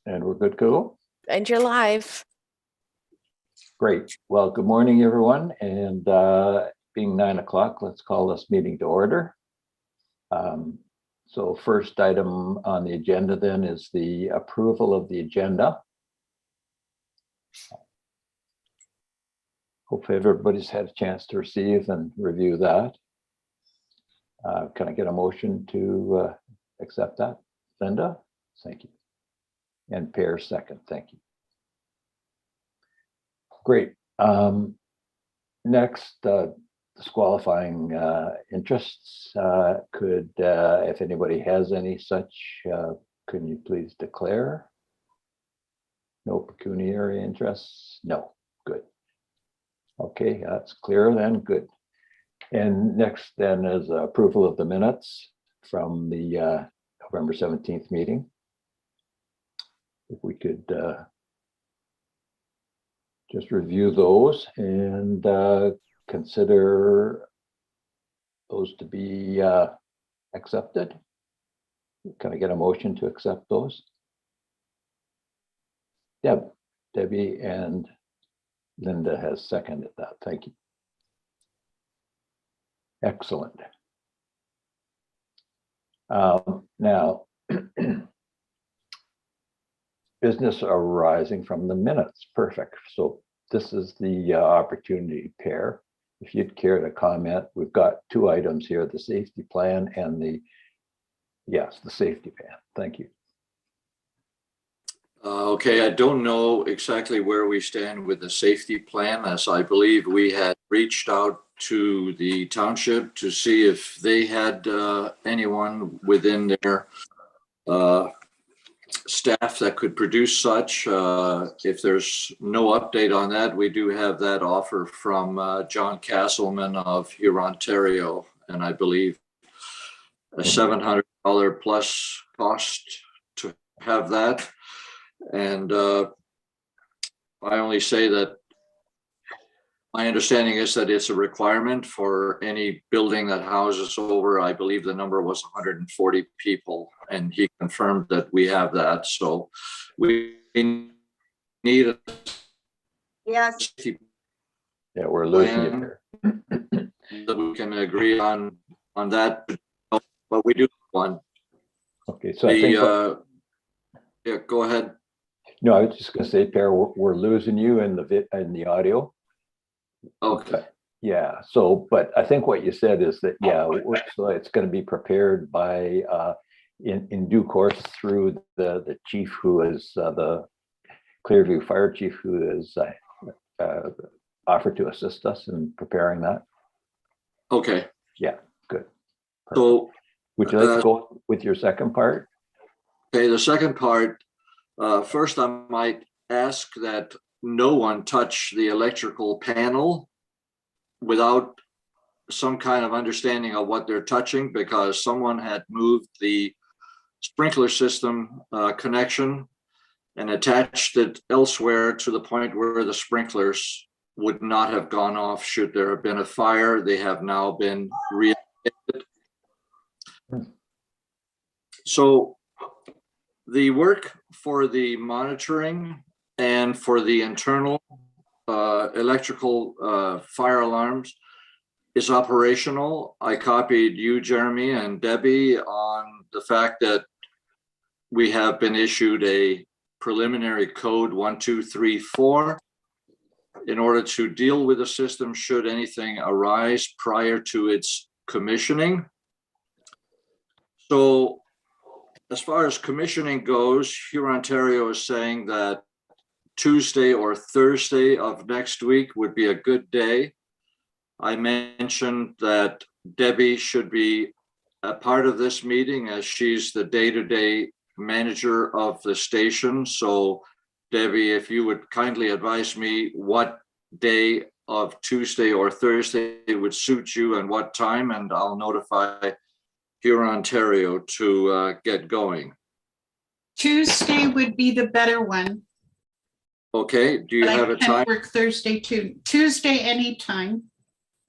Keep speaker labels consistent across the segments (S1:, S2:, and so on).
S1: And we're good to go.
S2: And you're live.
S1: Great. Well, good morning, everyone. And being 9 o'clock, let's call this meeting to order. So first item on the agenda then is the approval of the agenda. Hopefully everybody's had a chance to receive and review that. Can I get a motion to accept that? Linda, thank you. And Per, second, thank you. Great. Next, disqualifying interests. If anybody has any such, can you please declare? No pecuniary interests? No, good. Okay, that's clear then, good. And next then is approval of the minutes from the November 17th meeting. If we could just review those and consider those to be accepted. Can I get a motion to accept those? Debbie and Linda has seconded that. Thank you. Excellent. Now, business arising from the minutes. Perfect. So this is the opportunity, Per. If you'd care to comment, we've got two items here, the safety plan and the safety plan. Thank you.
S3: Okay, I don't know exactly where we stand with the safety plan, as I believe we had reached out to the township to see if they had anyone within their staff that could produce such. If there's no update on that, we do have that offer from John Castleman of here, Ontario, and I believe a $700 plus cost to have that. And I only say that my understanding is that it's a requirement for any building that houses over, I believe the number was 140 people, and he confirmed that we have that. So we need a
S4: yes.
S1: Yeah, we're losing you there.
S3: That we can agree on that, but we do one.
S1: Okay, so I think
S3: yeah, go ahead.
S1: No, I was just going to say, Per, we're losing you in the audio.
S3: Okay.
S1: Yeah. So, but I think what you said is that so it's going to be prepared by in due course through the chief, who is the Clearview Fire Chief, who is offered to assist us in preparing that.
S3: Okay.
S1: Yeah. Good. Perfect.
S3: So,
S1: would you like to go with your second part?
S3: Okay. The second part. First, I might ask that no one touch the electrical panel without some kind of understanding of what they're touching, because someone had moved the sprinkler system connection and attached it elsewhere to the point where the sprinklers would not have gone off should there have been a fire. They have now been reactivated. So the work for the monitoring and for the internal electrical fire alarms is operational. I copied you, Jeremy, and Debbie on the fact that we have been issued a preliminary code 1234 in order to deal with the system should anything arise prior to its commissioning. So as far as commissioning goes, here Ontario is saying that Tuesday or Thursday of next week would be a good day. I mentioned that Debbie should be a part of this meeting as she's the day-to-day manager of the station. So Debbie, if you would kindly advise me what day of Tuesday or Thursday would suit you and what time, and I'll notify here in Ontario to get going.
S5: Tuesday would be the better one.
S3: Okay, do you have a time?
S5: Work Thursday too. Tuesday anytime.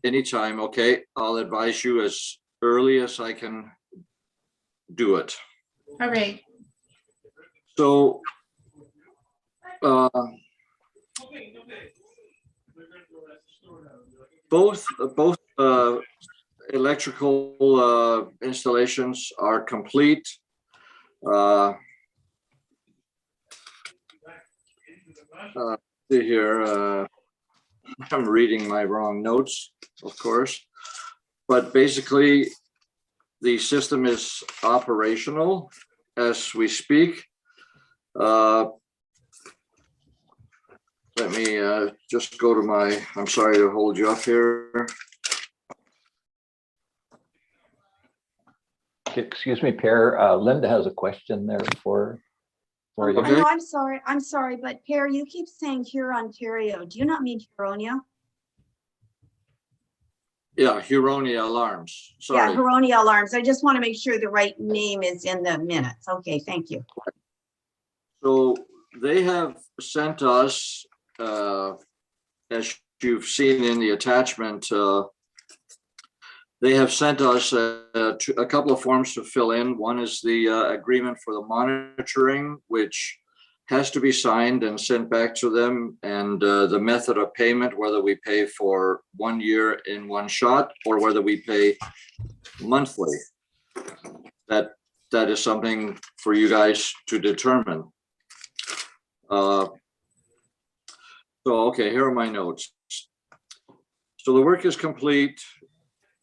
S3: Anytime, okay. I'll advise you as early as I can do it.
S5: All right.
S3: So uh, both electrical installations are complete. See here, I'm reading my wrong notes, of course, but basically the system is operational as we speak. Let me just go to my, I'm sorry to hold you up here.
S1: Excuse me, Per, Linda has a question there for you.
S4: I
S3: Okay.
S4: know, I'm sorry, but Perry, you keep saying Huron, Ontario. Do you not mean Huronia?
S3: Yeah, Huronia Alarms,
S4: Yeah,
S3: sorry.
S4: Huronia Alarms. I just want to make sure the right name is in the minutes. Okay, thank you.
S3: So they have sent us, as you've seen in the attachment, they have sent us a couple of forms to fill in. One is the agreement for the monitoring, which has to be signed and sent back to them, and the method of payment, whether we pay for 1 year in one shot or whether we pay monthly. That is something for you guys to determine. So, okay, here are my notes. So the work is complete,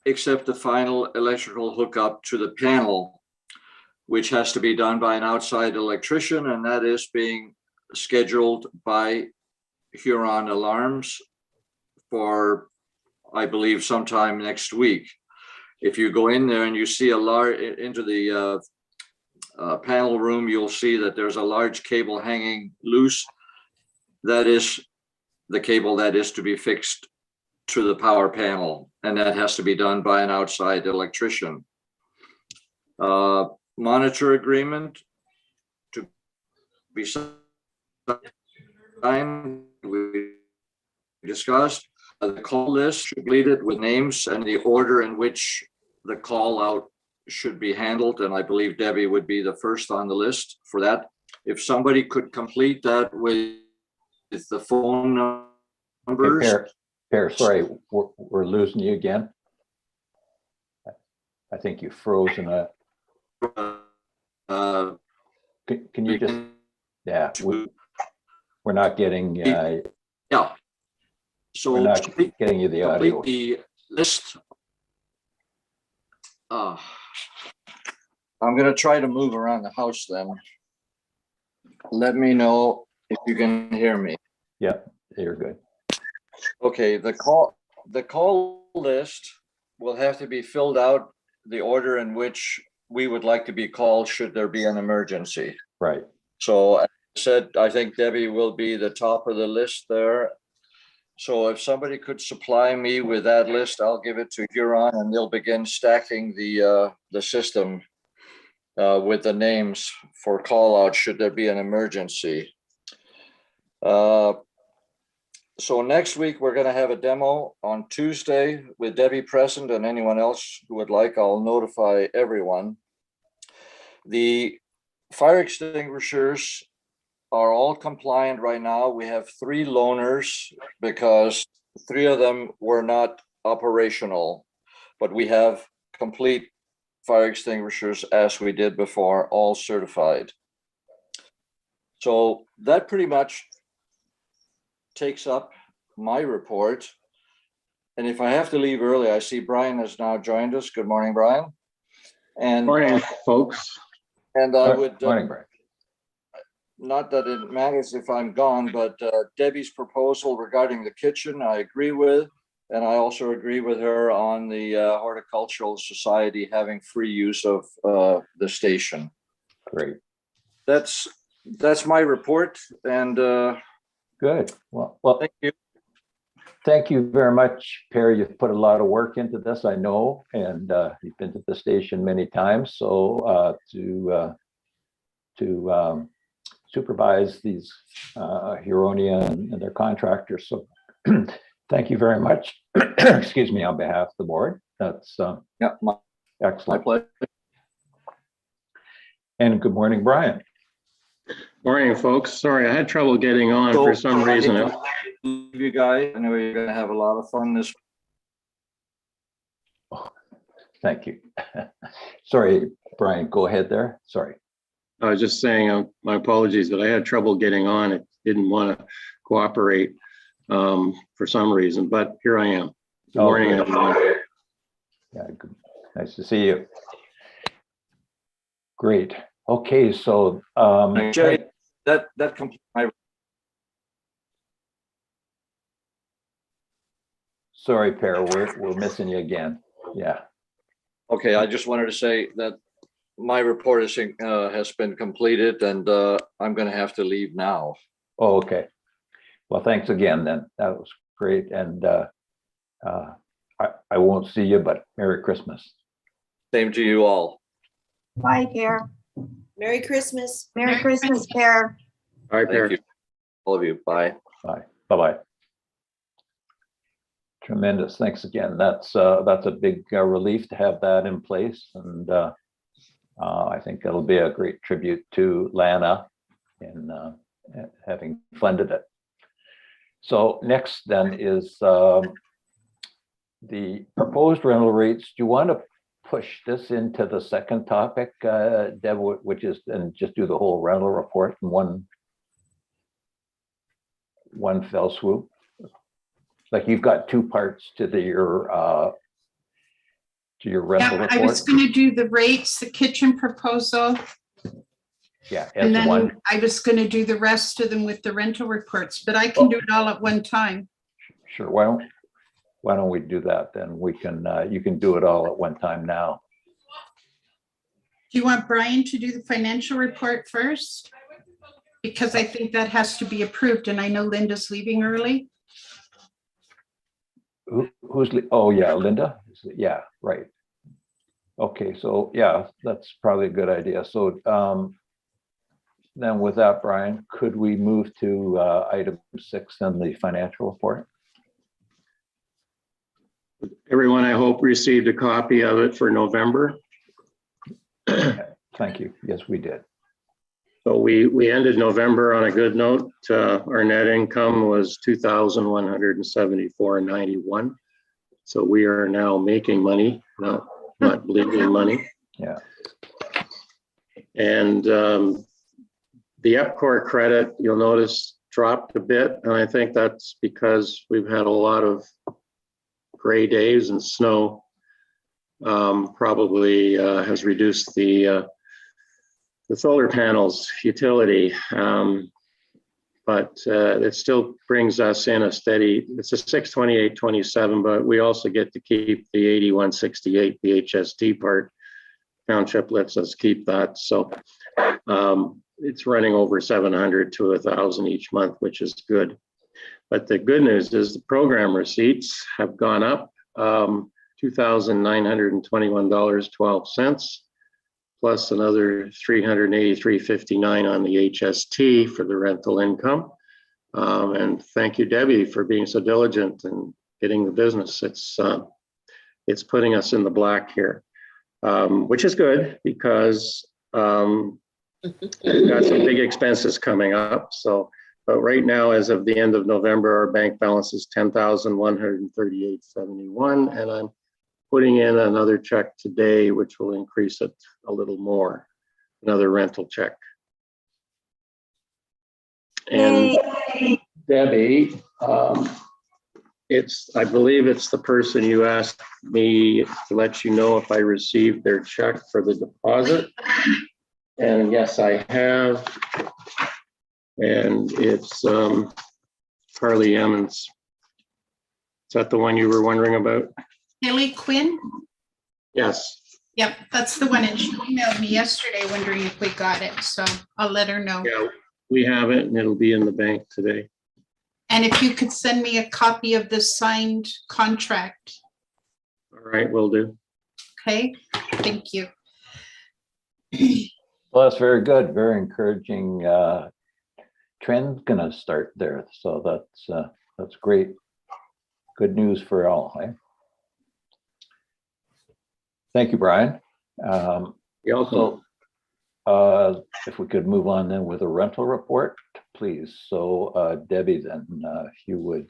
S3: except the final electrical hookup to the panel, which has to be done by an outside electrician, and that is being scheduled by Huron Alarms for, I believe, sometime next week. If you go in there and you see into the panel room, you'll see that there's a large cable hanging loose. That is the cable that is to be fixed to the power panel, and that has to be done by an outside electrician. Monitor agreement to be signed, we discussed. The call list should be completed with names and the order in which the call out should be handled, and I believe Debbie would be the first on the list for that. If somebody could complete that with the phone numbers.
S1: Hey, Per, sorry, we're losing you again. I think you froze in a. Can you just? Yeah, we're not getting.
S3: Yeah. So
S1: we're not getting you the audio.
S3: complete the list. I'm going to try to move around the house then. Let me know if you can hear me.
S1: Yeah, you're good.
S3: Okay, the call list will have to be filled out the order in which we would like to be called should there be an emergency.
S1: Right.
S3: So as I said, I think Debbie will be the top of the list there. So if somebody could supply me with that list, I'll give it to Huron and they'll begin stacking the system with the names for call out should there be an emergency. So next week, we're going to have a demo on Tuesday with Debbie present and anyone else who would like, I'll notify everyone. The fire extinguishers are all compliant right now. We have 3 loaners because 3 of them were not operational, but we have complete fire extinguishers as we did before, all certified. So that pretty much takes up my report. And if I have to leave early, I see Brian has now joined us. Good morning, Brian. And
S2: morning, folks.
S3: And I would,
S1: Morning, Brian.
S3: not that it matters if I'm gone, but Debbie's proposal regarding the kitchen, I agree with. And I also agree with her on the Horticultural Society having free use of the station.
S1: Great.
S3: That's my report. And
S1: Good. Well,
S3: thank you.
S1: thank you very much, Perry. You've put a lot of work into this, I know, and you've been to the station many times. So to supervise these Huronia and their contractors. So thank you very much. Excuse me, on behalf of the board. That's
S3: Yeah, my
S1: excellent.
S3: pleasure.
S1: And good morning, Brian.
S2: Morning, folks. Sorry, I had trouble getting on for some reason.
S3: You guys, I know you're gonna have a lot of fun this.
S1: Thank you. Sorry, Brian, go ahead there. Sorry.
S2: I was just saying, my apologies, but I had trouble getting on. It didn't want to cooperate for some reason, but here I am. Good morning,
S1: good.
S2: everyone.
S1: Yeah, good. Nice to see you. Great. Okay, so
S3: Jay, that completes my.
S1: sorry, Per, we're missing you again. Yeah.
S3: Okay, I just wanted to say that my report has been completed, and I'm gonna have to leave now.
S1: Oh, okay. Well, thanks again then. That was great. And I won't see you, but Merry Christmas.
S3: Same to you all.
S4: Bye, Pear.
S6: Merry Christmas.
S4: Merry Christmas, Pear.
S2: All right,
S3: Thank
S2: Pear.
S3: you, all of you. Bye.
S1: Bye. Bye-bye. Tremendous. Thanks again. That's a big relief to have that in place. And I think it'll be a great tribute to Lana in having funded it. So next then is the proposed rental rates. Do you want to push this into the second topic, Deb, which is, and just do the whole rental report in one fell swoop? Like you've got two parts to your rental
S5: Yeah, I was
S1: report.
S5: going to do the rates, the kitchen proposal,
S1: Yeah,
S5: and
S1: as
S5: then
S1: one.
S5: I was going to do the rest of them with the rental reports, but I can do it all at one time.
S1: Sure. Why don't we do that then? We can you can do it all at one time now.
S5: Do you want Brian to do the financial report first? Because I think that has to be approved, and I know Linda's leaving early.
S1: Oh yeah, Linda. Yeah, right. Okay, so yeah, that's probably a good idea. So then with that, Brian, could we move to item 6 and the financial report?
S2: Everyone, I hope, received a copy of it for November.
S1: Thank you. Yes, we did.
S2: So we ended November on a good note. Our net income was $2,174.91. So we are now making money, not bleeding money.
S1: Yeah.
S2: And the EPCOR credit, you'll notice, dropped a bit. And I think that's because we've had a lot of gray days and snow. Probably has reduced the solar panels utility, but it still brings us in a steady, it's a 628.27, but we also get to keep the 8168, the HST part. Township lets us keep that. So it's running over 700 to 1,000 each month, which is good. But the good news is the program receipts have gone up $2,921.12. plus another $383.59 on the HST for the rental income. And thank you, Debbie, for being so diligent and getting the business. It's putting us in the black here, which is good because we've got some big expenses coming up. So, but right now, as of the end of November, our bank balance is $10,138.71, and I'm putting in another check today, which will increase it a little more, another rental check. And
S4: Yay.
S2: Debbie, I believe it's the person you asked me to let you know if I received their check for the deposit. And yes, I have. And it's Carly Emmons. Is that the one you were wondering about?
S5: Haley Quinn?
S2: Yes.
S5: Yep, that's the one. And she emailed me yesterday wondering if we got it. So I'll let her know.
S2: Yeah, we have it and it'll be in the bank today.
S5: And if you could send me a copy of the signed contract.
S2: All right, will do.
S5: Okay, thank you.
S1: Well, that's very good. Very encouraging trend gonna start there. So that's great. Good news for all. Eh? Thank you, Brian.
S2: You also.
S1: if we could move on then with a rental report, please. So Debbie, then if you would,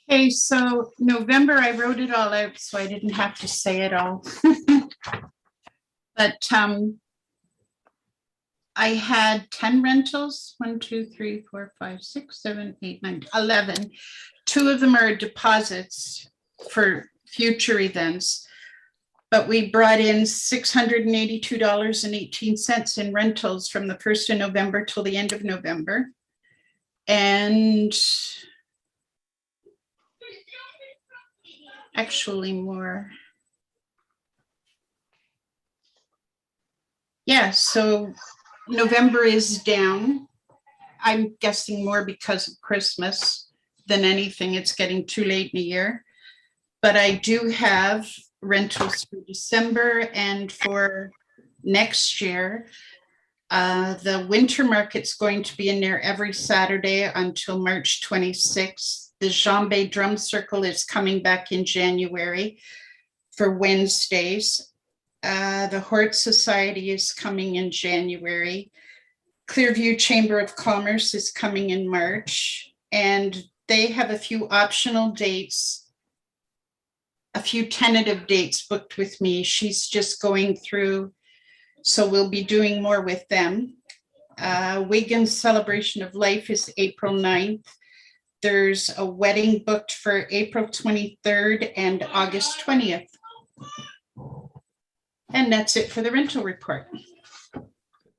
S5: Okay, so November, I wrote it all out, so I didn't have to say it all. But I had 10 rentals, 1, 2, 3, 4, 5, 6, 7, 8, 9, 11. 2 of them are deposits for future events. But we brought in $682.18 in rentals from the 1st of November till the end of November. And actually more. Yeah, so November is down. I'm guessing more because of Christmas than anything. It's getting too late in the year. But I do have rentals for December and for next year. The winter market's going to be in there every Saturday until March 26th. The Jambé Drum Circle is coming back in January for Wednesdays. The Hort Society is coming in January. Clearview Chamber of Commerce is coming in March, and they have a few optional dates, a few tentative dates booked with me. She's just going through, so we'll be doing more with them. Wigan's Celebration of Life is April 9th. There's a wedding booked for April 23rd and August 20th. And that's it for the rental report.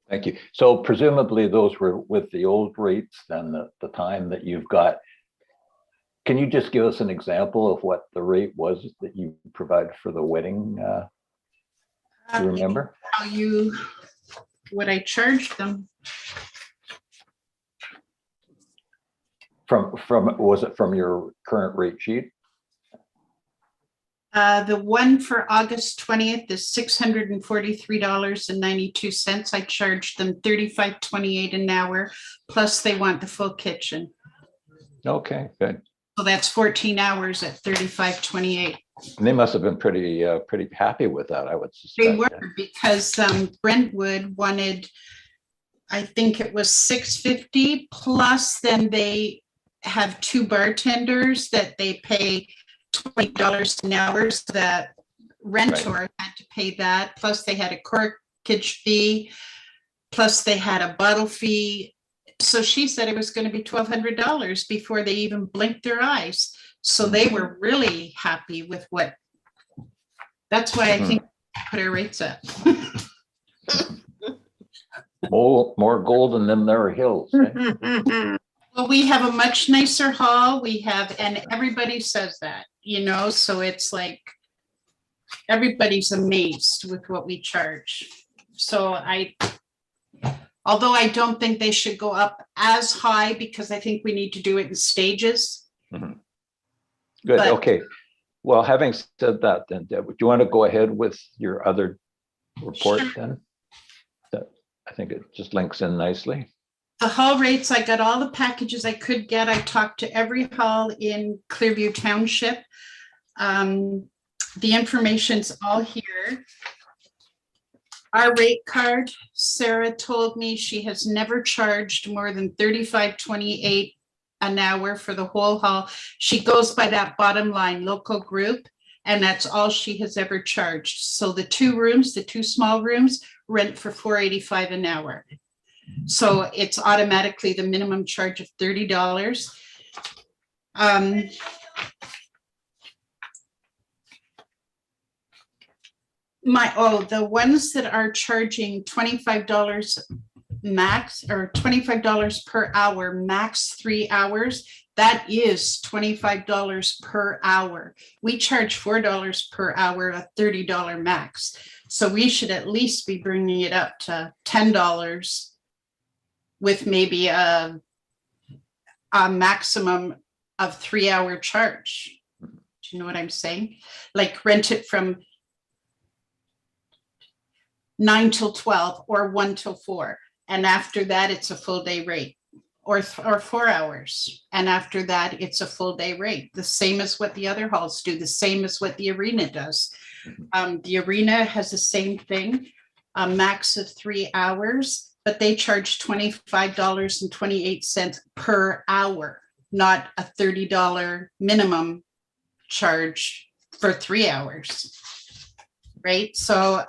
S1: thank you. So presumably those were with the old rates then the time that you've got. Can you just give us an example of what the rate was that you provided for the wedding? Do you remember?
S5: Tell you what I charged them.
S1: From was it from your current rate sheet?
S5: The one for August 20th is $643.92. I charged them $35.28 an hour, plus they want the full kitchen.
S1: Okay, good.
S5: So that's 14 hours at $35.28.
S1: And they must have been pretty happy with that, I would
S5: They
S1: suspect.
S5: were, because Brentwood wanted, I think it was $650, plus then they have 2 bartenders that they pay $20 an hour, so that rentor had to pay that, plus they had a corkage fee, plus they had a bottle fee. So she said it was going to be $1,200 before they even blinked their eyes. So they were really happy with what, that's why I think I put our rates up.
S1: More gold in them there hills. Eh?
S5: Well, we have a much nicer hall. We have, and everybody says that, you know, so it's like everybody's amazed with what we charge. So although I don't think they should go up as high, because I think we need to do it in stages.
S1: Mhm. Good,
S5: But-
S1: okay. Well, having said that, then, Deb, do you want to go ahead with your other report
S5: Sure.
S1: then? I think it just links in nicely.
S5: The hall rates, I got all the packages I could get. I talked to every hall in Clearview Township. The information's all here. Our rate card, Sarah told me she has never charged more than $35.28 an hour for the whole hall. She goes by that bottom line, local group, and that's all she has ever charged. So the 2 rooms, the 2 small rooms, rent for $4.85 an hour. So it's automatically the minimum charge of $30. The ones that are charging $25 max, or $25 per hour, max 3 hours, that is $25 per hour. We charge $4 per hour, a $30 max. So we should at least be bringing it up to $10 with maybe a maximum of 3-hour charge. Do you know what I'm saying? Like rent it from 9 till 12 or 1 till 4. And after that, it's a full day rate, or 4 hours. And after that, it's a full day rate. The same as what the other halls do, the same as what the arena does. The arena has the same thing. a max of 3 hours, but they charge $25.28 per hour, not a $30 minimum charge for 3 hours. Right? So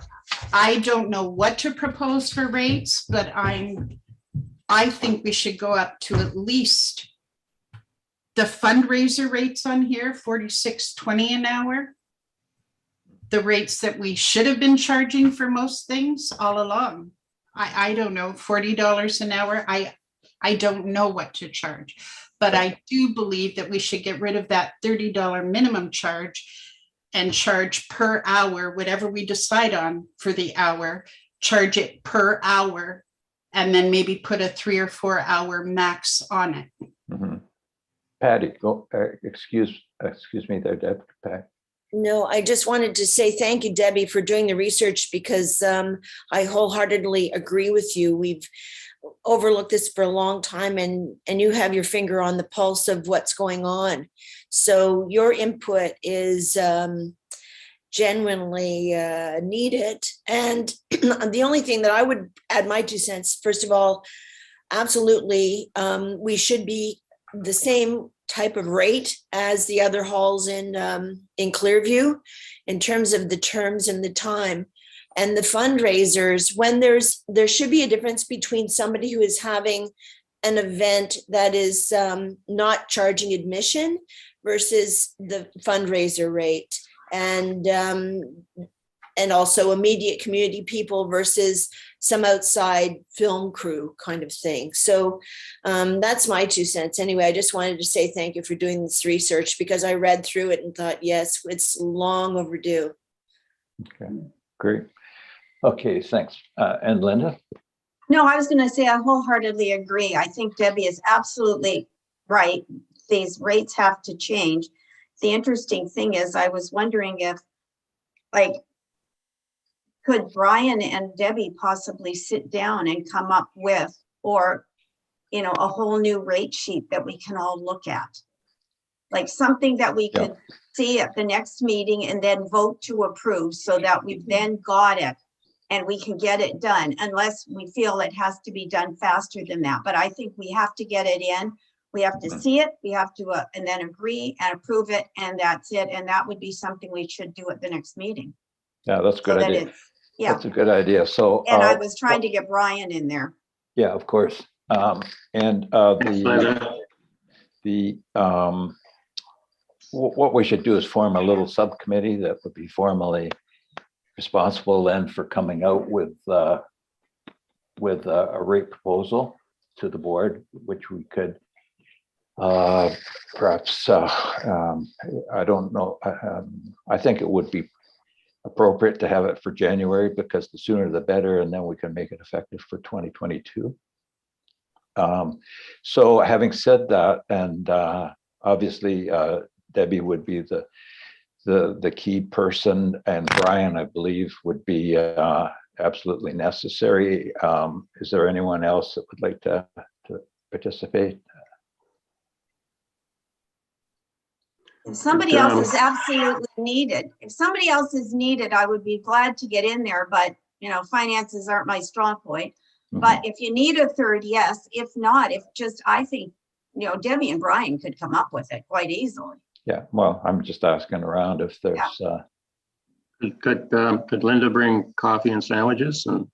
S5: I don't know what to propose for rates, but I think we should go up to at least the fundraiser rates on here, $46.20 an hour. The rates that we should have been charging for most things all along. I don't know, $40 an hour. I don't know what to charge, but I do believe that we should get rid of that $30 minimum charge and charge per hour, whatever we decide on for the hour, charge it per hour, and then maybe put a 3 or 4 hour max on it.
S1: Mhm. Patty, go, excuse me there, Deb. Pat.
S6: No, I just wanted to say thank you, Debbie, for doing the research because I wholeheartedly agree with you. We've overlooked this for a long time and you have your finger on the pulse of what's going on. So your input is genuinely needed. And the only thing that I would add my 2 cents, first of all, absolutely, we should be the same type of rate as the other halls in Clearview in terms of the terms and the time. And the fundraisers, when there should be a difference between somebody who is having an event that is not charging admission versus the fundraiser rate, and also immediate community people versus some outside film crew kind of thing. So that's my 2 cents. Anyway, I just wanted to say thank you for doing this research because I read through it and thought, yes, it's long overdue.
S1: Okay, great. Okay, thanks. And Linda?
S4: No, I was going to say I wholeheartedly agree. I think Debbie is absolutely right. These rates have to change. The interesting thing is I was wondering if, like, could Brian and Debbie possibly sit down and come up with, or, you know, a whole new rate sheet that we can all look at? Like something that we could see at the next meeting and then vote to approve so that we've then got it and we can get it done, unless we feel it has to be done faster than that. But I think we have to get it in. We have to see it. We have to, and then agree and approve it. And that's it. And that would be something we should do at the next meeting.
S1: Yeah, that's a good idea.
S4: Yeah.
S1: That's a good idea. So,
S4: And I was trying to get Brian in there.
S1: yeah, of course. And what we should do is form a little subcommittee that would be formally responsible then for coming out with a rate proposal to the board, which we could perhaps, I don't know, I think it would be appropriate to have it for January because the sooner the better, and then we can make it effective for 2022. So having said that, and obviously Debbie would be the key person, and Brian, I believe, would be absolutely necessary. Is there anyone else that would like to participate?
S4: If somebody else is absolutely needed, I would be glad to get in there, but you know, finances aren't my strong point.
S1: Mhm.
S4: But if you need a third, yes. If not, I think, you know, Debbie and Brian could come up with it quite easily.
S1: Yeah, well, I'm just asking around if there's,
S2: Could Linda bring coffee and sandwiches? And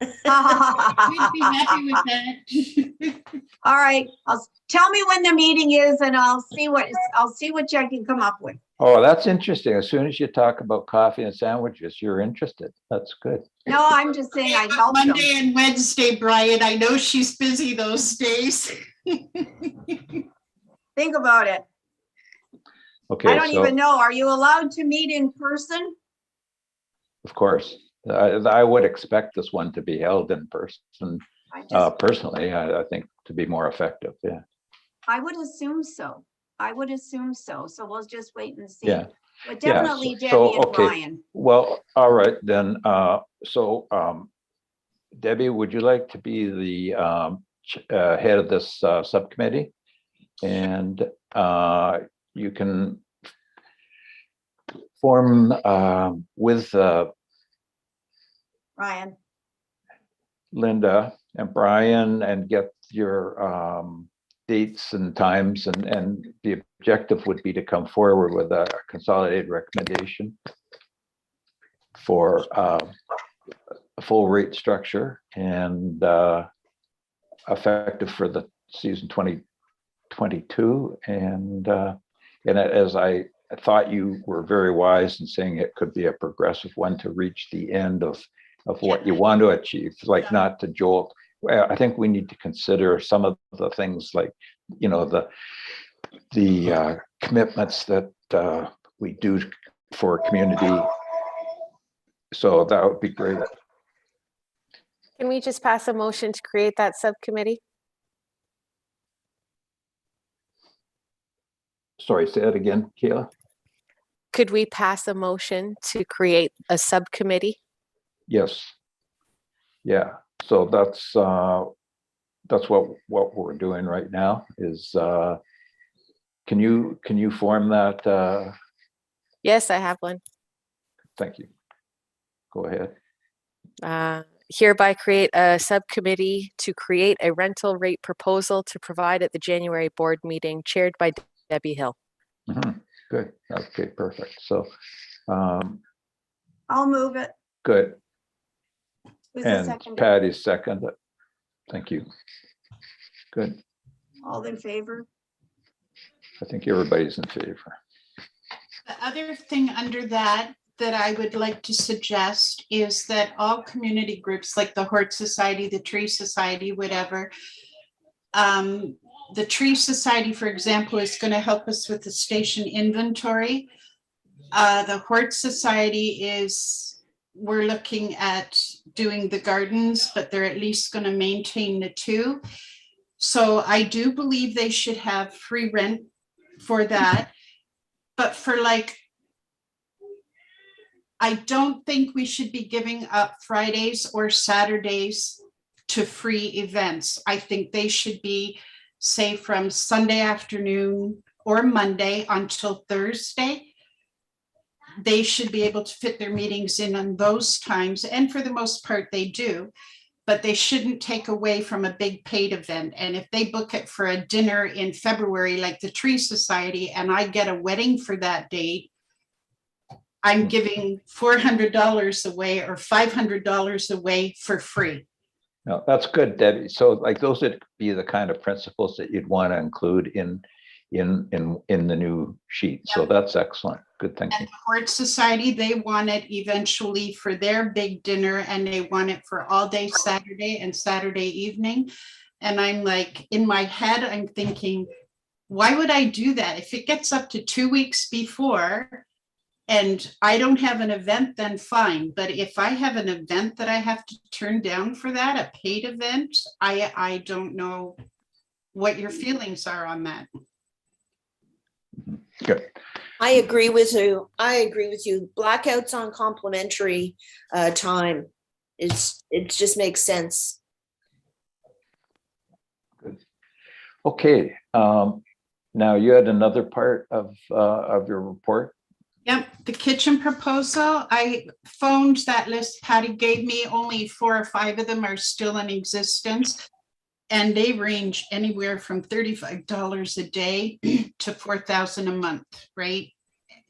S5: We'd be happy with that.
S4: All right, tell me when the meeting is and I'll see what I can come up with.
S1: oh, that's interesting. As soon as you talk about coffee and sandwiches, you're interested. That's good.
S4: No, I'm just saying I'd help them.
S5: Monday and Wednesday, Brian. I know she's busy those days.
S4: Think about it.
S1: Okay,
S4: I don't
S1: so
S4: even know. Are you allowed to meet in person?
S1: of course, I would expect this one to be held in person. Personally, I think to be more effective. Yeah.
S4: I would assume so. So we'll just wait and see.
S1: Yeah.
S4: But
S1: Yeah,
S4: definitely
S1: so-
S4: Debbie and
S1: okay.
S4: Brian.
S1: Well, all right then. Debbie, would you like to be the head of this subcommittee? And you can form with
S4: Brian.
S1: Linda and Brian and get your dates and times, and the objective would be to come forward with a consolidated recommendation for a full rate structure and effective for the season 2022. And as I thought you were very wise in saying it could be a progressive one to reach the end of what you want to achieve, like not to jolt. Well, I think we need to consider some of the things like, the commitments that we do for community. So that would be great.
S7: Can we just pass a motion to create that subcommittee?
S1: Sorry, say that again, Kayla.
S7: Could we pass a motion to create a subcommittee?
S1: Yes. Yeah. So that's what we're doing right now is, can you form that?
S7: Yes, I have one.
S1: Thank you. Go ahead.
S7: Hereby create a subcommittee to create a rental rate proposal to provide at the January board meeting chaired by Debbie Hill.
S1: Mhm. Good. Okay, perfect. So,
S4: I'll move it.
S1: good.
S4: Who's the
S1: And
S4: second?
S1: Patty's second. Thank you. Good.
S4: All in favor?
S1: I think everybody's in favor.
S5: The other thing under that I would like to suggest is that all community groups like the Hort Society, the Tree Society, whatever. The Tree Society, for example, is going to help us with the station inventory. The Hort Society we're looking at doing the gardens, but they're at least going to maintain the two. So I do believe they should have free rent for that. But I don't think we should be giving up Fridays or Saturdays to free events. I think they should be, say, from Sunday afternoon or Monday until Thursday. They should be able to fit their meetings in on those times. And for the most part, they do. But they shouldn't take away from a big paid event. And if they book it for a dinner in February, like the Tree Society, and I get a wedding for that date, I'm giving $400 away or $500 away for free.
S1: No, that's good, Debbie. So like those would be the kind of principles that you'd want to include in the new sheet. So that's excellent. Good thinking.
S5: And the Hort Society, they want it eventually for their big dinner, and they want it for all day Saturday and Saturday evening. And I'm like, in my head, I'm thinking, why would I do that? If it gets up to 2 weeks before and I don't have an event, then fine. But if I have an event that I have to turn down for that, a paid event, I don't know what your feelings are on that.
S1: Good.
S6: I agree with you. Blackouts on complimentary time it just makes sense.
S1: Good. Okay. Now you had another part of your report.
S5: Yep, the kitchen proposal. I phoned that list Patty gave me. Only 4 or 5 of them are still in existence. And they range anywhere from $35 a day to $4,000 a month, right?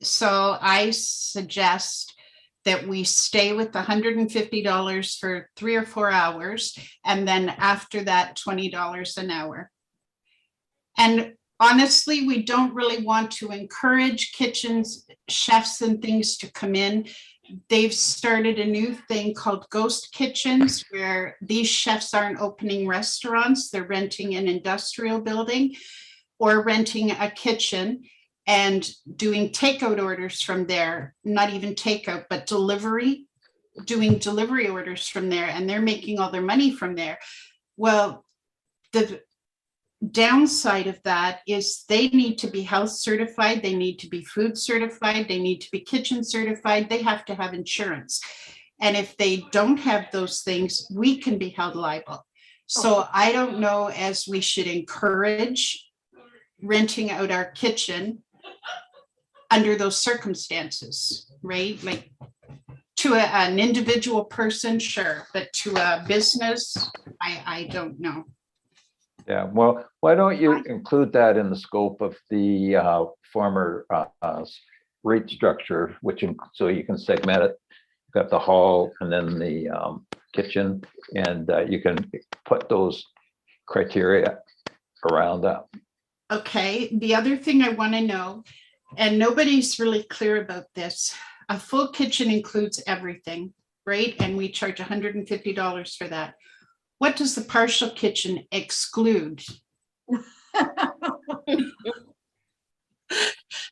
S5: So I suggest that we stay with the $150 for 3 or 4 hours. And then after that, $20 an hour. And honestly, we don't really want to encourage kitchens, chefs and things to come in. They've started a new thing called ghost kitchens, where these chefs aren't opening restaurants. They're renting an industrial building or renting a kitchen and doing takeout orders from there. Not even takeout, but delivery, doing delivery orders from there. And they're making all their money from there. Well, the downside of that is they need to be health certified, they need to be food certified, they need to be kitchen certified, they have to have insurance. And if they don't have those things, we can be held liable. So I don't know as we should encourage renting out our kitchen under those circumstances, right? Like To an individual person, sure, but to a business, I don't know.
S1: Yeah, well, why don't you include that in the scope of the former rate structure, so you can segment it. You've got the hall and then the kitchen, and you can put those criteria around that.
S5: Okay, the other thing I want to know, and nobody's really clear about this, a full kitchen includes everything, right? And we charge $150 for that. What does the partial kitchen exclude?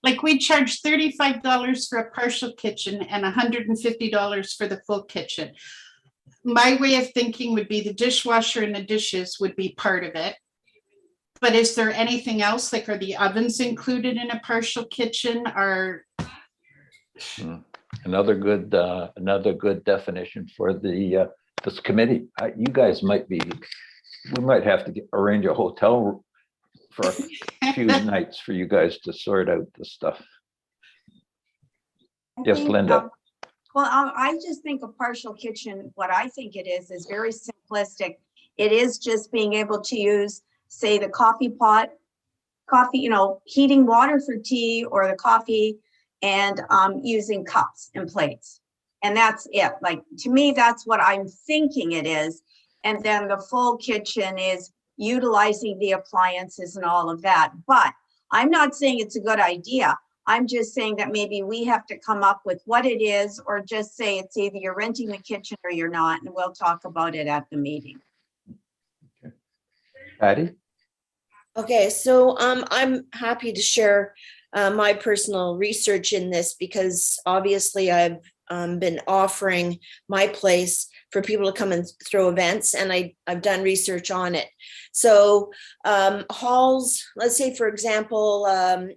S5: Like we charge $35 for a partial kitchen and $150 for the full kitchen. My way of thinking would be the dishwasher and the dishes would be part of it. But is there anything else? Like, are the ovens included in a partial kitchen? Are
S1: Another good definition for this committee. You guys we might have to arrange a hotel for a few nights for you guys to sort out this stuff. Yes, Linda.
S4: Well, I just think a partial kitchen, what I think it is very simplistic. It is just being able to use, say, the coffee pot, heating water for tea or the coffee, and using cups and plates. And that's it. Like, to me, that's what I'm thinking it is. And then the full kitchen is utilizing the appliances and all of that. But I'm not saying it's a good idea. I'm just saying that maybe we have to come up with what it is, or just say it's either you're renting the kitchen or you're not, and we'll talk about it at the meeting.
S1: Patty?
S6: Okay, so I'm happy to share my personal research in this, because obviously I've been offering my place for people to come and throw events, and I've done research on it. So halls, let's say, for example,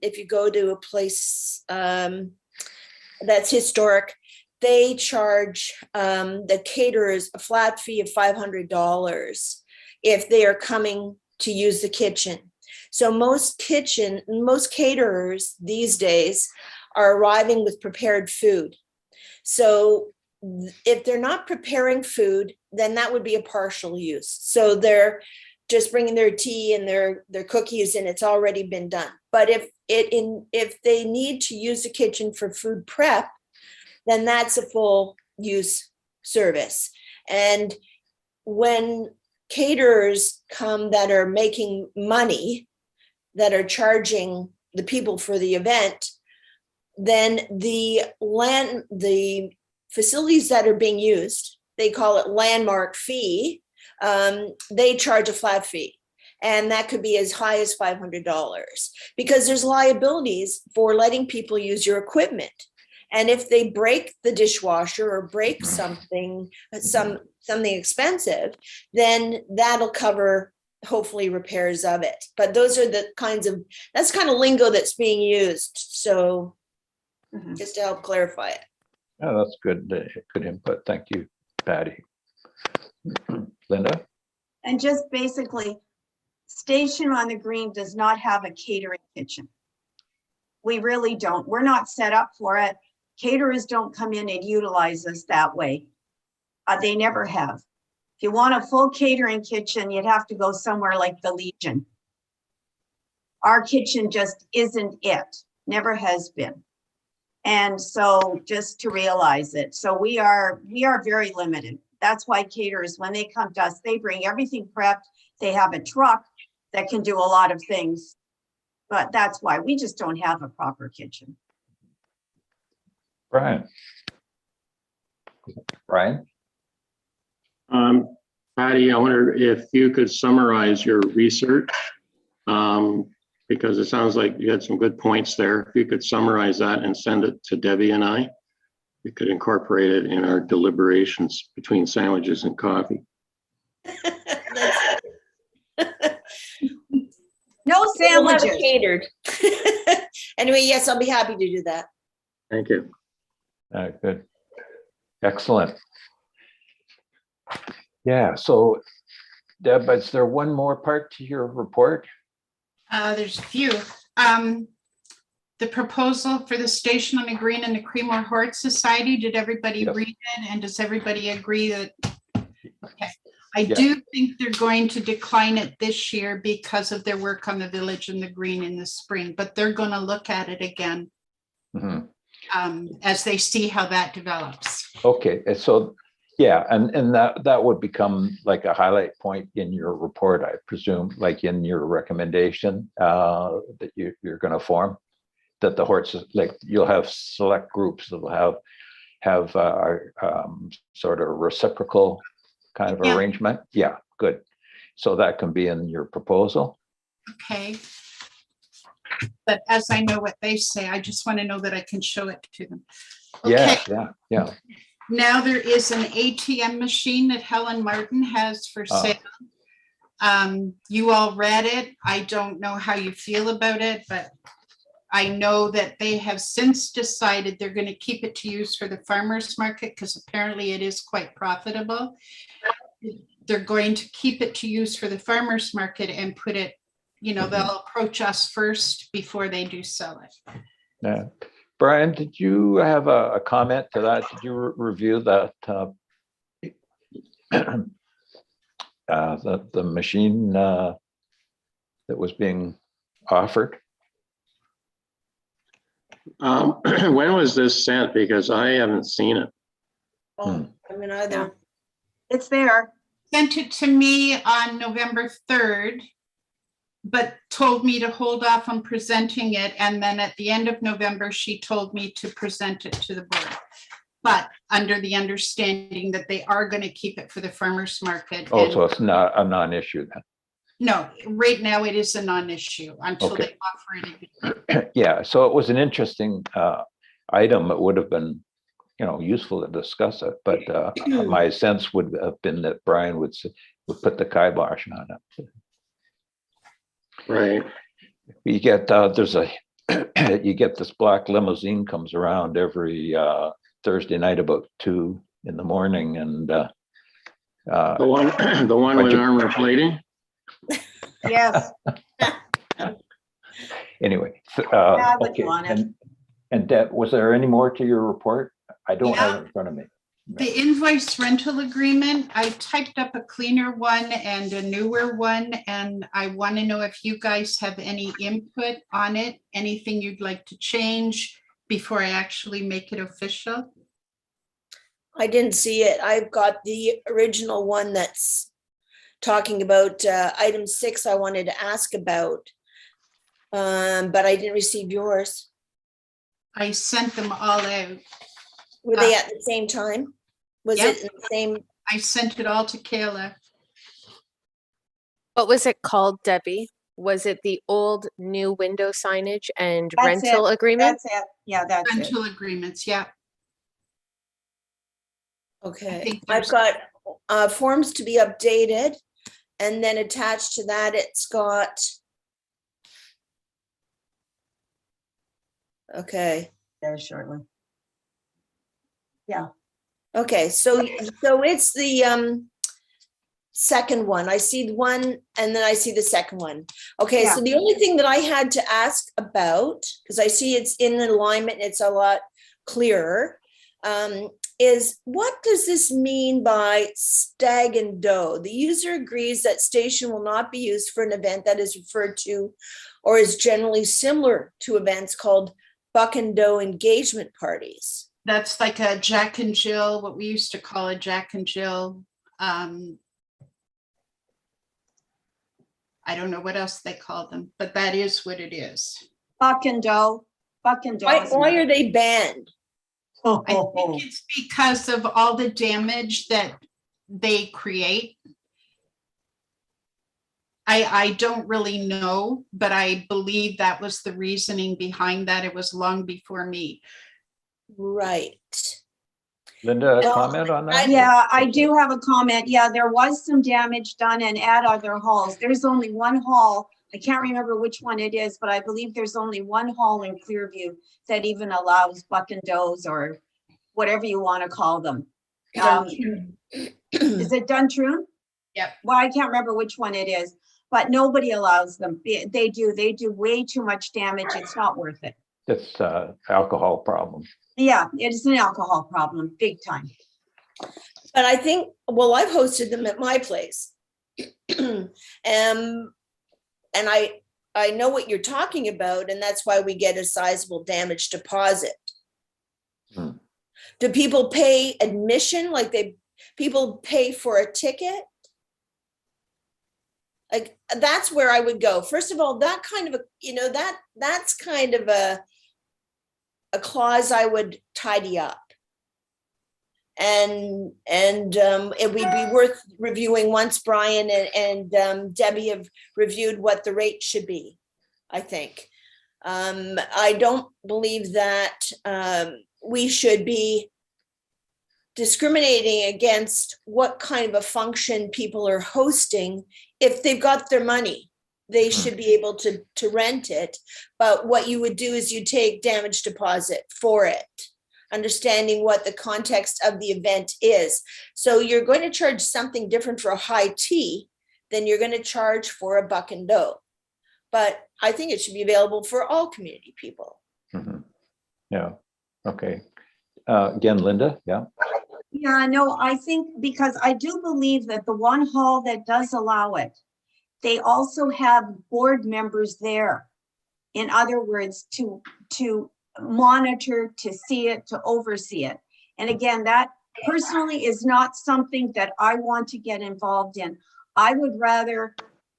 S6: if you go to a place that's historic, they charge the caterers a flat fee of $500 if they are coming to use the kitchen. So most caterers these days are arriving with prepared food. So if they're not preparing food, then that would be a partial use. So they're just bringing their tea and their cookies, and it's already been done. But if they need to use the kitchen for food prep, then that's a full use service. And when caterers come that are making money, that are charging the people for the event, then the facilities that are being used, they call it landmark fee, they charge a flat fee. And that could be as high as $500, because there's liabilities for letting people use your equipment. And if they break the dishwasher or break something expensive, then that'll cover hopefully repairs of it. But those are that's kind of lingo that's being used. So just to help clarify it.
S1: Oh, that's good. Good input. Thank you, Patty. Linda?
S4: And just basically, Station on the Green does not have a catering kitchen. We really don't. We're not set up for it. Caterers don't come in and utilize us that way. They never have. If you want a full catering kitchen, you'd have to go somewhere like the Legion. Our kitchen just isn't it. Never has been. And so just to realize it. So we are very limited. That's why caterers, when they come to us, they bring everything prepped. They have a truck that can do a lot of things. But that's why we just don't have a proper kitchen.
S1: Brian?
S2: Patty, I wonder if you could summarize your research, because it sounds like you had some good points there. If you could summarize that and send it to Debbie and I, we could incorporate it in our deliberations between sandwiches and coffee.
S4: No sandwiches.
S6: Catered. Anyway, yes, I'll be happy to do that.
S2: Thank you.
S1: Good. Excellent. Yeah, so Deb, is there one more part to your report?
S5: There's a few. the proposal for the Station on the Green and the Creemore Horde Society. Did everybody
S1: Yes.
S5: read it? And does everybody agree that? Okay. I
S1: Yeah.
S5: do think they're going to decline it this year because of their work on the Village and the Green in the spring, but they're going to look at it again
S1: Mhm.
S5: as they see how that develops.
S1: Okay, and so, yeah, and that would become like a highlight point in your report, I presume, like in your recommendation that you're going to form, that the horses, like you'll have select groups that will have sort of reciprocal kind of
S5: Yeah.
S1: arrangement. Yeah, good. So that can be in your proposal.
S5: Okay. But as I know what they say, I just want to know that I can show it to them. Okay.
S1: Yeah.
S5: Now there is an ATM machine that Helen Martin has for sale. You all read it. I don't know how you feel about it, but I know that they have since decided they're going to keep it to use for the farmers market because apparently it is quite profitable. They're going to keep it to use for the farmers market and put it, they'll approach us first before they do sell it.
S1: Yeah. Brian, did you have a comment to that? Did you review that the machine that was being offered?
S2: When was this sent? Because I haven't seen it.
S6: Oh, I mean, either.
S4: It's there.
S5: Sent it to me on November 3rd, but told me to hold off on presenting it. And then at the end of November, she told me to present it to the board, but under the understanding that they are going to keep it for the farmers market.
S1: Oh,
S5: And
S1: so it's not a non-issue then?
S5: no, right now it is a non-issue until
S1: Okay.
S5: they offer it again.
S1: Yeah, so it was an interesting item. It would have been, useful to discuss it, but my sense would have been that Brian would put the kibosh on it.
S2: Right.
S1: You get you get this black limousine comes around every Thursday night about 2 a.m, and
S2: The one with armor plating.
S4: Yes.
S1: anyway,
S4: I wouldn't
S1: okay.
S4: want it.
S1: And Deb, was there any more to your report? I don't
S5: Yeah.
S1: have it in front of me.
S5: The invoice rental agreement, I typed up a cleaner one and a newer one, and I want to know if you guys have any input on it, anything you'd like to change before I actually make it official.
S6: I didn't see it. I've got the original one that's talking about item 6 I wanted to ask about, but I didn't receive yours.
S5: I sent them all out.
S6: Were they at the same time? Was
S5: Yep.
S6: it in the same?
S5: I sent it all to Kayla.
S7: What was it called, Debbie? Was it the old new window signage and
S4: That's
S7: rental
S4: it.
S7: agreement?
S4: That's it. Yeah, that's it.
S5: Rental agreements, yeah.
S6: Okay,
S5: think
S6: I've got forms to be updated, and then attached to that, it's got. Okay.
S4: There shortly.
S6: Okay, so it's the second one. I see the one and then I see the second one. Okay, so the only thing that I had to ask about, because I see it's in alignment, it's a lot clearer, is what does this mean by stag and doe? The user agrees that station will not be used for an event that is referred to or is generally similar to events called buck and doe engagement parties.
S5: That's like a Jack and Jill, what we used to call a Jack and Jill. I don't know what else they call them, but that is what it is.
S4: Buck and doe. Buck and doe.
S6: Why are they banned?
S4: Oh,
S5: I think it's because of all the damage that they create. I don't really know, but I believe that was the reasoning behind that. It was long before me.
S6: Right.
S1: Linda,
S6: Well,
S1: comment on that?
S4: Yeah, I do have a comment. Yeah, there was some damage done and at other halls. There's only one hall. I can't remember which one it is, but I believe there's only one hall in Clearview that even allows buck and does or whatever you want to call them. Is it Duntroon?
S5: Yep.
S4: Well, I can't remember which one it is, but nobody allows them. They do way too much damage. It's not worth it.
S1: It's alcohol problem.
S4: Yeah, it is an alcohol problem, big time.
S6: But I think, well, I've hosted them at my place. And I know what you're talking about, and that's why we get a sizable damage deposit.
S1: Hmm.
S6: Do people pay admission, like people pay for a ticket? Like, that's where I would go. First of all, that kind of that's kind of a clause I would tidy up. And it would be worth reviewing once Brian and Debbie have reviewed what the rate should be, I think. I don't believe that we should be discriminating against what kind of a function people are hosting. If they've got their money, they should be able to rent it. But what you would do is you take damage deposit for it, understanding what the context of the event is. So you're going to charge something different for a high tea than you're going to charge for a buck and dough. But I think it should be available for all community people.
S1: Mhm. Yeah, okay. Again, Linda, yeah.
S4: Yeah, no, I think because I do believe that the one hall that does allow it, they also have board members there. In other words, to monitor, to see it, to oversee it. And again, that personally is not something that I want to get involved in. I would rather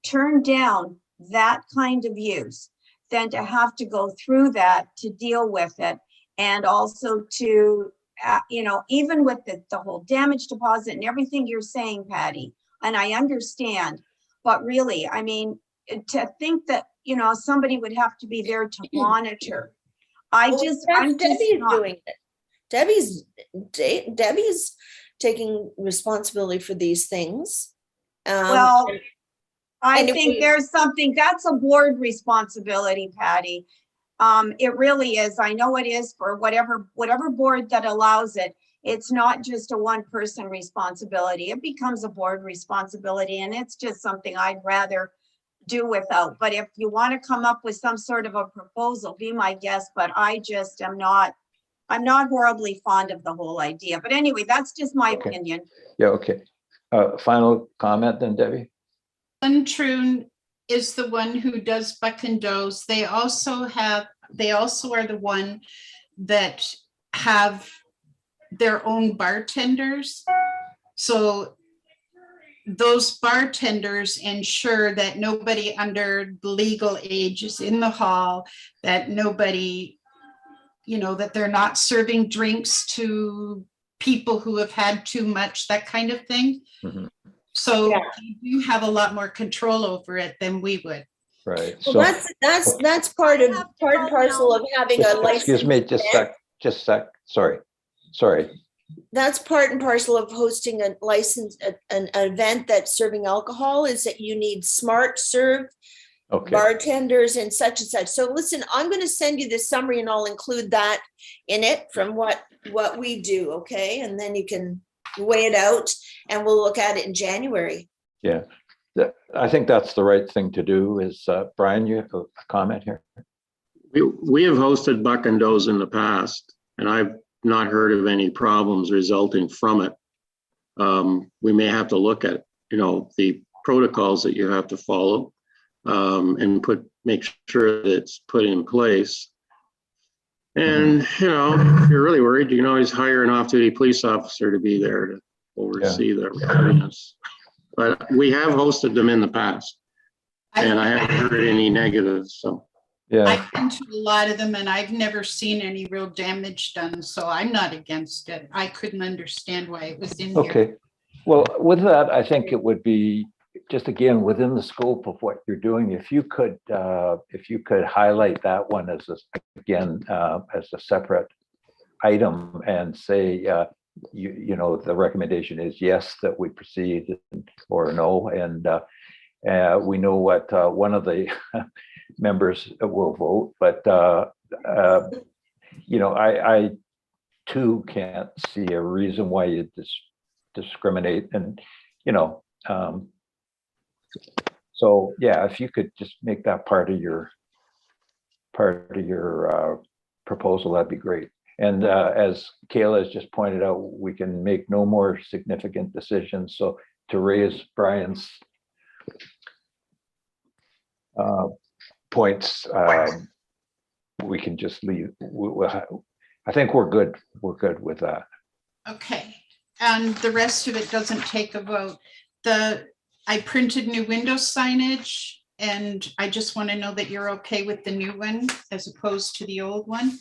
S4: turn down that kind of use than to have to go through that to deal with it. And also to, even with the whole damage deposit and everything you're saying, Patty, and I understand, but really, I mean, to think that, somebody would have to be there to monitor. I'm just
S6: Debbie's
S4: not
S6: doing it. Debbie's taking responsibility for these things.
S4: well, I
S6: and if
S4: think
S6: we-
S4: there's something that's a board responsibility, Patty. It really is. I know it is for whatever board that allows it. It's not just a one-person responsibility. It becomes a board responsibility, and it's just something I'd rather do without. But if you want to come up with some sort of a proposal, be my guest. But I just am not. I'm not horribly fond of the whole idea. But anyway, that's just my
S1: Okay.
S4: opinion.
S1: Yeah, okay. Final comment then, Debbie?
S5: Untrue is the one who does buck and does. They also are the one that have their own bartenders. So those bartenders ensure that nobody under legal age is in the hall, that nobody, that they're not serving drinks to people who have had too much, that kind of thing.
S1: Mhm.
S5: So
S6: Yeah.
S5: you have a lot more control over it than we would.
S1: Right.
S6: Well, that's part and parcel of having a license.
S1: Excuse me, just sec. Sorry.
S6: That's part and parcel of hosting a license, an event that's serving alcohol, is that you need smart serve
S1: Okay,
S6: bartenders and such. So listen, I'm going to send you this summary and I'll include that in it from what we do. Okay. And then you can weigh it out and we'll look at it in January.
S1: yeah. I think that's the right thing to do. Is Brian, you have a comment here?
S2: We have hosted buck and does in the past, and I've not heard of any problems resulting from it. We may have to look at, the protocols that you have to follow, and make sure that it's put in place. And, if you're really worried, you can always hire an off-duty police officer to be there to oversee the readiness. But we have hosted them in the past, and I haven't heard any negatives, so.
S1: Yeah,
S5: I've been to a lot of them and I've never seen any real damage done, so I'm not against it. I couldn't understand why it was in here.
S1: okay. Well, with that, I think it would be just again within the scope of what you're doing. If you could highlight that one as as a separate item and say, the recommendation is yes, that we proceed, or no, and we know what one of the members will vote, but I too can't see a reason why you discriminate, and so yeah, if you could just make that part of your proposal, that'd be great. And as Kayla has just pointed out, we can make no more significant decisions. So to raise Brian's points, we can just leave. I think we're good. We're good with that.
S5: Okay, and the rest of it doesn't take a vote. I printed new window signage, and I just want to know that you're okay with the new one as opposed to the old one.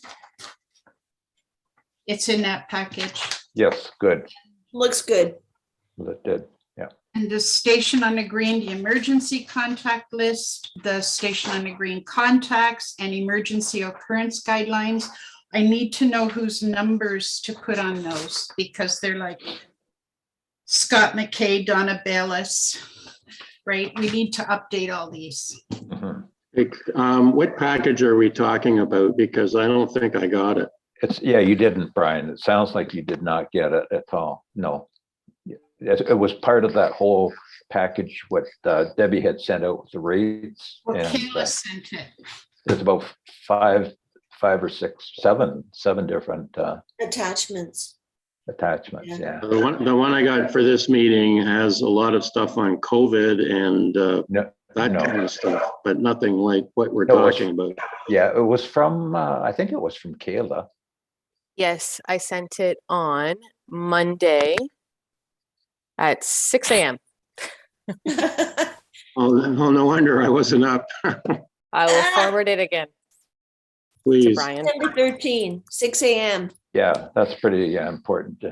S5: It's in that package.
S1: Yes, good.
S6: Looks good.
S1: That did. Yeah.
S5: And the station on the green, the emergency contact list, the station on the green contacts and emergency occurrence guidelines. I need to know whose numbers to put on those because they're like Scott McKay, Donna Bayless, right? We need to update all these.
S1: Mhm.
S2: What package are we talking about? Because I don't think I got it.
S1: Yeah, you didn't, Brian. It sounds like you did not get it at all. No. It was part of that whole package, what Debbie had sent out with the rates.
S5: Well,
S1: And
S5: Kayla sent it.
S1: there's about five or six, seven different
S6: Attachments.
S1: attachments.
S6: Yeah.
S1: Yeah.
S2: The one I got for this meeting has a lot of stuff on COVID and
S1: No,
S2: that
S1: no.
S2: kind of stuff, but nothing like what we're
S1: No, it's-
S2: talking about.
S1: Yeah, it was from, I think it was from Kayla.
S7: Yes, I sent it on Monday at 6 a.m.
S2: Oh, no wonder I wasn't up.
S7: I will forward it again to
S2: Please.
S7: Brian.
S6: September 13, 6 a.m.
S1: Yeah, that's pretty important.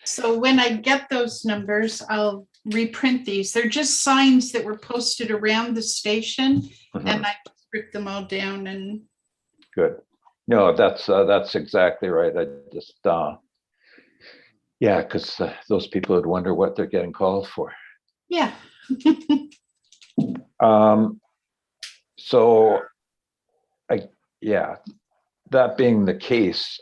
S5: So when I get those numbers, I'll reprint these. They're just signs that were posted around the station
S1: Mhm.
S5: and I stripped them all down and
S1: Good. No, that's exactly right. I just, yeah, because those people would wonder what they're getting called for.
S5: yeah.
S1: So, yeah, that being the case,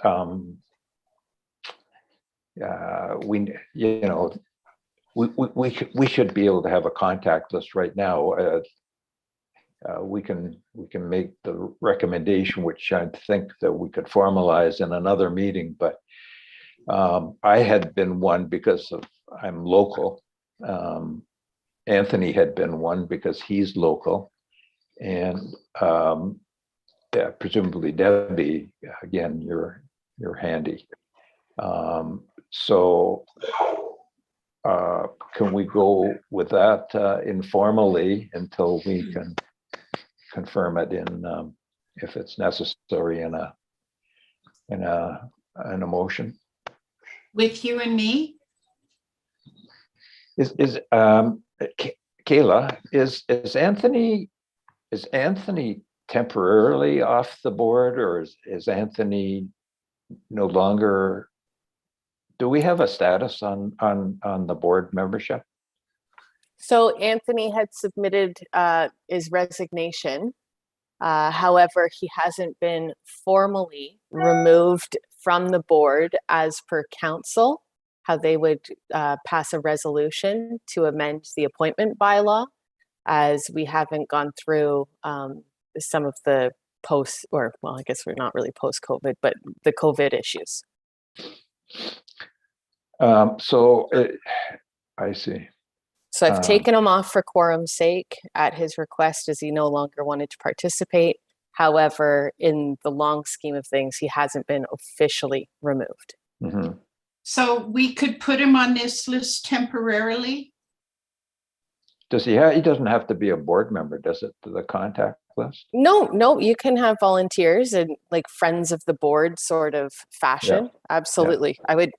S1: we should be able to have a contact list right now. We can make the recommendation, which I think that we could formalize in another meeting, but I had been one because I'm local. Anthony had been one because he's local. And yeah, presumably Debbie, again, you're handy. So can we go with that informally until we can confirm it in, if it's necessary in a motion?
S5: With you and me?
S1: Kayla, is Anthony temporarily off the board, or is Anthony no longer? Do we have a status on the board membership?
S7: So Anthony had submitted his resignation. However, he hasn't been formally removed from the board as per council, how they would pass a resolution to amend the appointment bylaw, as we haven't gone through some of the I guess we're not really post-COVID, but the COVID issues.
S1: I see.
S7: So I've taken him off for quorum's sake at his request, as he no longer wanted to participate. However, in the long scheme of things, he hasn't been officially removed.
S1: Mhm.
S5: So we could put him on this list temporarily?
S1: Does he have? He doesn't have to be a board member, does it? To the contact list?
S7: No, you can have volunteers and like friends of the board sort of fashion. Absolutely. I would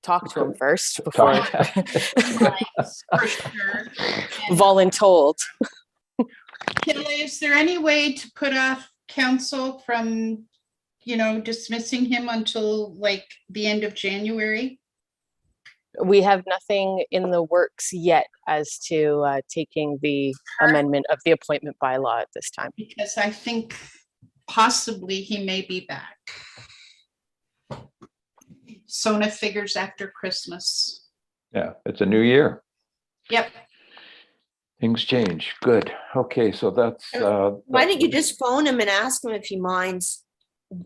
S7: talk to him first before
S5: For sure.
S7: voluntold.
S5: Kayla, is there any way to put off council from, dismissing him until like the end of January?
S7: We have nothing in the works yet as to taking the amendment of the appointment bylaw at this time.
S5: Because I think possibly he may be back. Sona figures after Christmas.
S1: Yeah, it's a new year.
S5: Yep.
S1: Things change. Good. Okay, so that's.
S6: Why don't you just phone him and ask him if he minds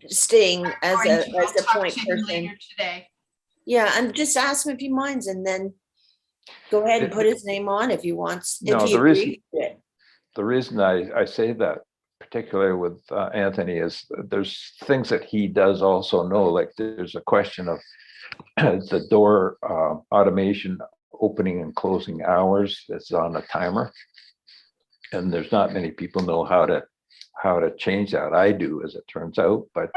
S6: staying as a
S5: Talk
S6: point
S5: to him
S6: person?
S5: later today.
S6: Yeah, and just ask him if he minds, and then go ahead and put his name on if he wants. If
S1: No,
S6: he
S1: the reason-
S6: agrees to it.
S1: The reason I say that, particularly with Anthony, is there's things that he does also know, like there's a question of the door automation opening and closing hours that's on a timer. And there's not many people know how to change that. I do, as it turns out, but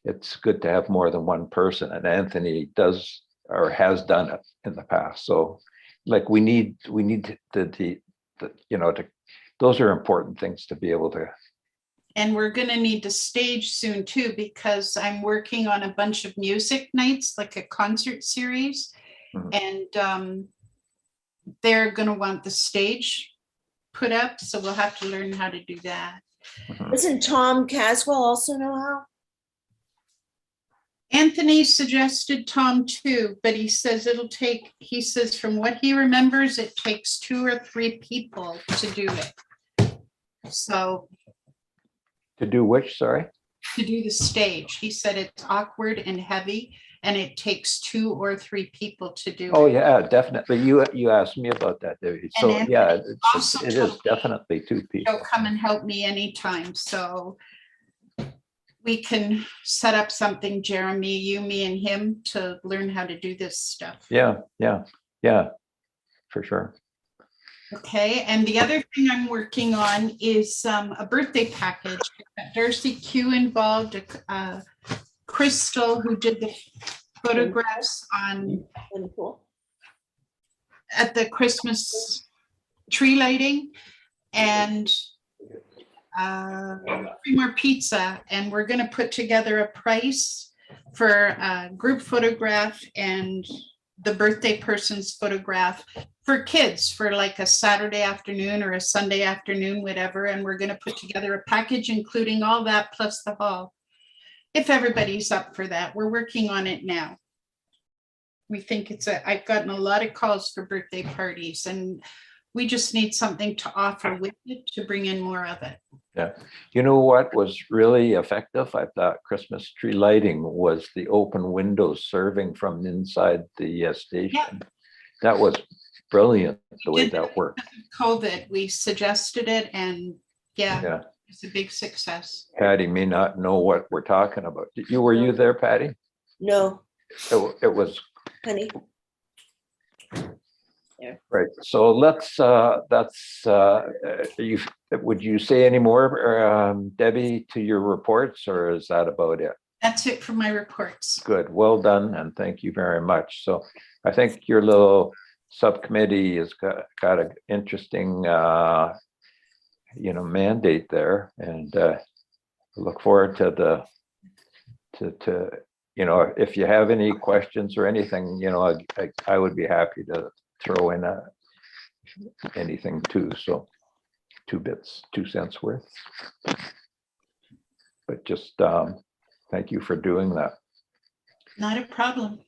S1: it's good to have more than one person. And Anthony does or has done it in the past. So like we need the those are important things to be able to.
S5: And we're gonna need to stage soon too, because I'm working on a bunch of music nights, like a concert series.
S1: Mhm.
S5: And they're gonna want the stage put up, so we'll have to learn how to do that.
S6: Doesn't Tom Caswell also know how?
S5: Anthony suggested Tom too, but he says he says from what he remembers, it takes 2 or 3 people to do it. So
S1: To do which, sorry?
S5: to do the stage, he said it's awkward and heavy and it takes 2 or 3 people to do
S1: Oh,
S5: it.
S1: yeah, definitely. You asked me about that, David. So,
S5: And
S1: yeah,
S5: Anthony also
S1: it is
S5: told me
S1: definitely 2 people.
S5: He'll come and help me anytime, so we can set up something, Jeremy, you, me and him, to learn how to do this stuff.
S1: Yeah, for sure.
S5: Okay, and the other thing I'm working on is a birthday package. Got Darcy Q involved, Crystal, who did the photographs at the Christmas tree lighting, and Creemore Pizza, and we're gonna put together a price for a group photograph and the birthday person's photograph for kids for like a Saturday afternoon or a Sunday afternoon, whatever, and we're gonna put together a package including all that plus the hall. If everybody's up for that, we're working on it now. We think I've gotten a lot of calls for birthday parties, and we just need something to offer with it to bring in more of it.
S1: Yeah. You know what was really effective? I thought Christmas tree lighting was the open windows serving from inside the station. That was brilliant, the way that worked.
S5: COVID, we suggested it, and
S1: Yeah.
S5: it's a big success.
S1: Patty may not know what we're talking about. Were you there, Patty?
S6: No,
S1: It was
S6: honey.
S1: right. So would you say any more, Debbie, to your reports, or is that about it?
S5: That's it for my reports.
S1: Good, well done, and thank you very much. So I think your little subcommittee has got an interesting, mandate there, and look forward to if you have any questions or anything, I would be happy to throw in anything too. So 2 cents worth. But just thank you for doing that.
S5: Not a problem.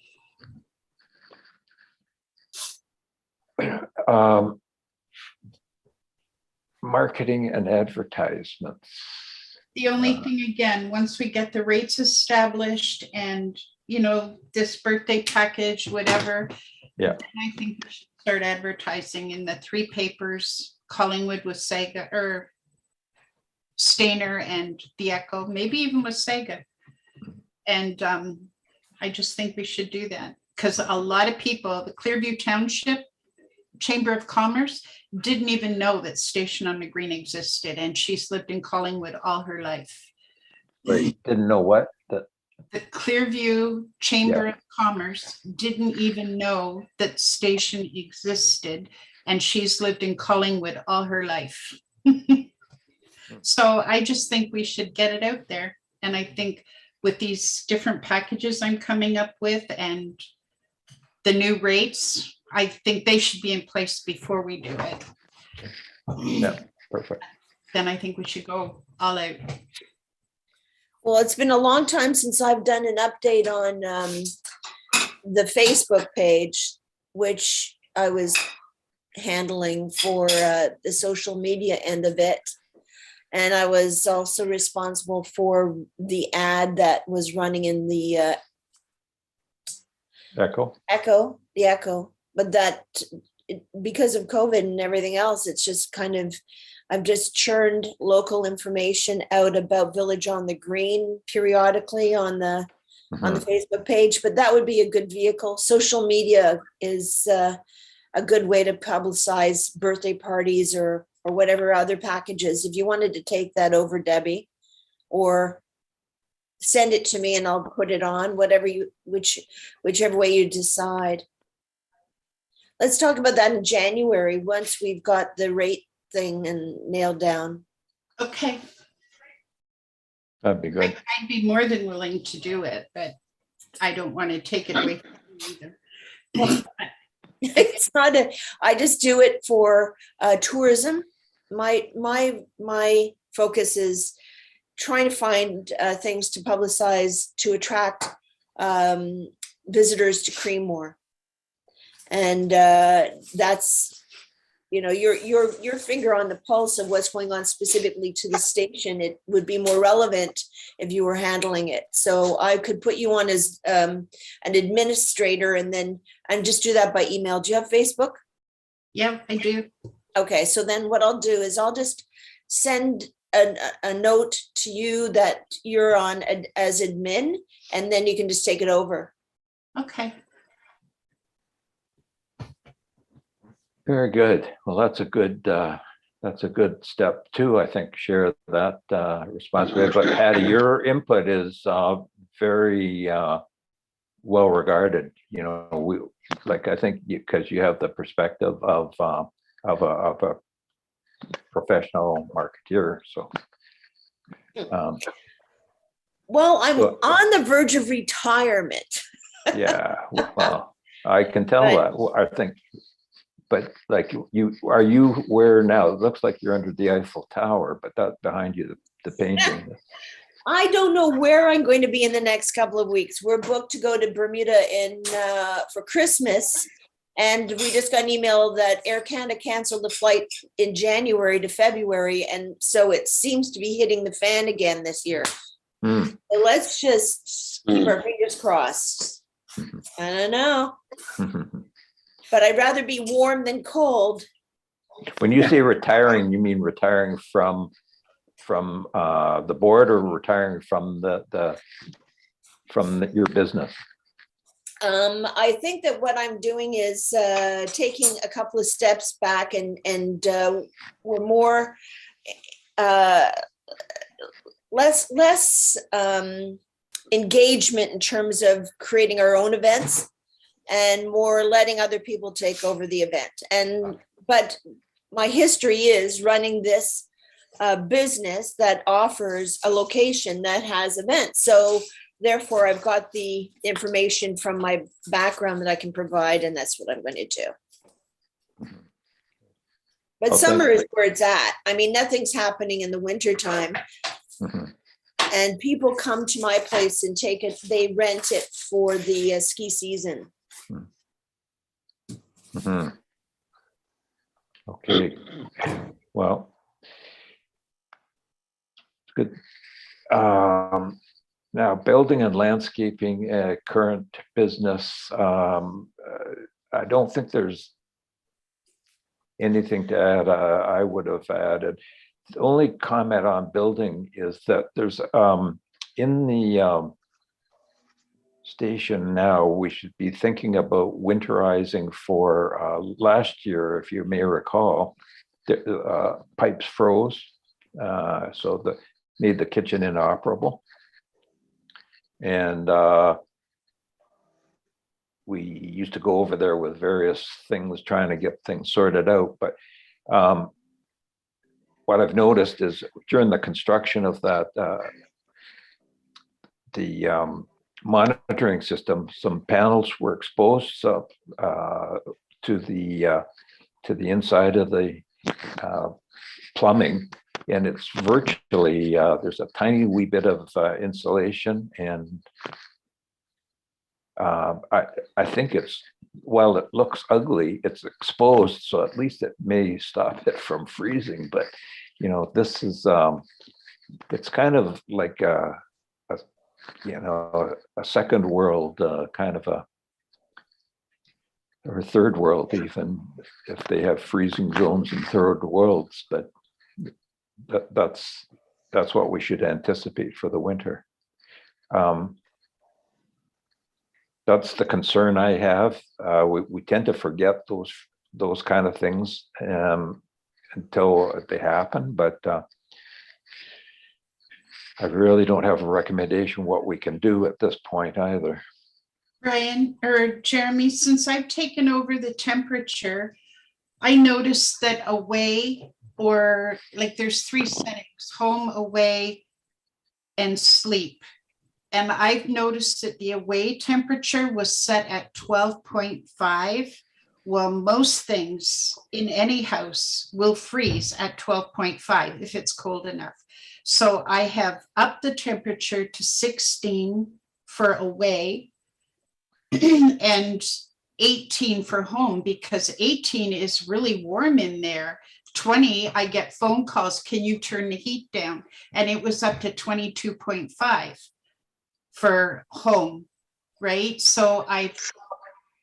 S1: Marketing and advertisements.
S5: The only thing, again, once we get the rates established and, this birthday package, whatever.
S1: Yeah.
S5: then I think we should start advertising in the 3 papers, Collingwood, Wasaga, or Stainer and the Echo, maybe even Wasaga. And I just think we should do that, because a lot of people, the Clearview Township Chamber of Commerce didn't even know that Station on the Green existed, and she's lived in Collingwood all her life.
S1: Right. Didn't know what?
S5: The Clearview Chamber of Commerce didn't even know that Station existed, and she's lived in Collingwood all her life. So I just think we should get it out there. And I think with these different packages I'm coming up with and the new rates, I think they should be in place before we do it.
S1: Yeah, perfect.
S5: Then I think we should go all out.
S6: Well, it's been a long time since I've done an update on the Facebook page, which I was handling for the social media end of it. And I was also responsible for the ad that was running in the
S1: Echo?
S6: Echo. But that, because of COVID and everything else, it's just kind of, I've just churned local information out about Village on the Green periodically on the Facebook page, but that would be a good vehicle. Social media is a good way to publicize birthday parties or whatever other packages. If you wanted to take that over, Debbie, or send it to me and I'll put it on, whichever way you decide. Let's talk about that in January, once we've got the rate thing and nailed down.
S5: Okay,
S1: That'd be good.
S5: I'd be more than willing to do it, but I don't want to take it away from you either.
S6: It's not I just do it for tourism. My focus is trying to find things to publicize to attract visitors to Creemore. And that's, your finger on the pulse of what's going on specifically to the station. It would be more relevant if you were handling it. So I could put you on as an administrator and just do that by email. Do you have Facebook?
S5: Yeah, I do.
S6: Okay, so then what I'll do is I'll just send a note to you that you're on as admin, and then you can just take it over.
S5: Okay.
S1: Very good. Well, that's a good step too. I think share that responsibility. But Patty, your input is very well regarded. I think because you have the perspective of a professional marketeer. So.
S6: Well, I'm on the verge of retirement.
S1: Yeah. Well, I can tell that. I think. But are you where now? It looks like you're under the Eiffel Tower, but that behind you, the painting.
S6: I don't know where I'm going to be in the next couple of weeks. We're booked to go to Bermuda for Christmas. And we just got an email that Air Canada canceled the flight in January to February. And so it seems to be hitting the fan again this year. So let's just keep our fingers crossed. I don't know. But I'd rather be warm than cold.
S1: When you say retiring, you mean retiring from the board, or retiring from your business?
S6: I think that what I'm doing is taking a couple of steps back, and we're more less engagement in terms of creating our own events, and more letting other people take over the event. But my history is running this business that offers a location that has events. So therefore, I've got the information from my background that I can provide, and that's what I'm going to do. But
S1: Okay.
S6: Summer is where it's at. I mean, nothing's happening in the wintertime. And people come to my place and they rent it for the ski season.
S1: Okay. Well, good. Now, building and landscaping, current business. I don't think there's anything to add. I would have added. The only comment on building is that there's in the station now, we should be thinking about winterizing for last year, if you may recall, the pipes froze, so made the kitchen inoperable. And we used to go over there with various things, trying to get things sorted out. But what I've noticed is during the construction of that, the monitoring system, some panels were exposed to the inside of the plumbing, and it's virtually there's a tiny wee bit of insulation, and I think it's while it looks ugly, it's exposed, so at least it may stop it from freezing. But this is it's kind of like a a second world kind of a, or third world, even if they have freezing zones in third worlds. But that's what we should anticipate for the winter. That's the concern I have. We tend to forget those kind of things until they happen, but I really don't have a recommendation what we can do at this point either.
S5: Brian or Jeremy, since I've taken over the temperature, I noticed that away, or like there's 3 settings: home, away, and sleep. And I've noticed that the away temperature was set at 12.5. Well, most things in any house will freeze at 12.5 if it's cold enough. So I have upped the temperature to 16 for away and 18 for home, because 18 is really warm in there. 20, I get phone calls, can you turn the heat down? And it was up to 22.5 for home, right? So I've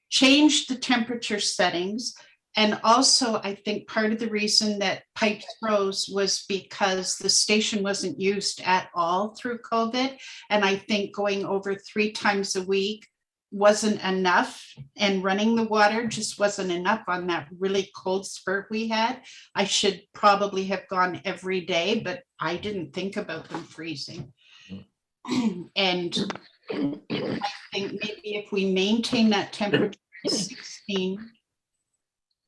S5: changed the temperature settings. And also, I think part of the reason that pipes froze was because the station wasn't used at all through COVID. And I think going over 3 times a week wasn't enough, and running the water just wasn't enough on that really cold spurt we had. I should probably have gone every day, but I didn't think about them freezing. And I think maybe if we maintain that temperature at 16,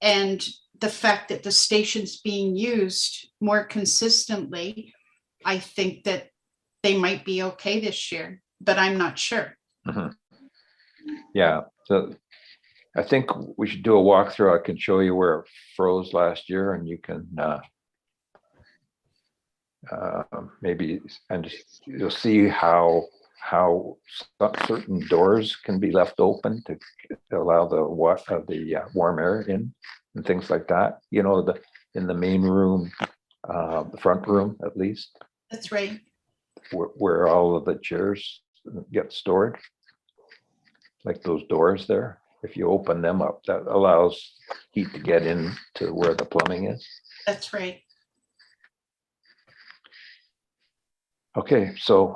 S5: and the fact that the station's being used more consistently, I think that they might be okay this year, but I'm not sure.
S1: Mm-hmm. Yeah, so I think we should do a walkthrough. I can show you where it froze last year, and you can maybe, and you'll see how certain doors can be left open to allow the warm air in, and things like that. In the main room, the front room at least.
S5: That's right.
S1: Where all of the chairs get stored, like those doors there. If you open them up, that allows heat to get in to where the plumbing is.
S5: That's right.
S1: Okay, so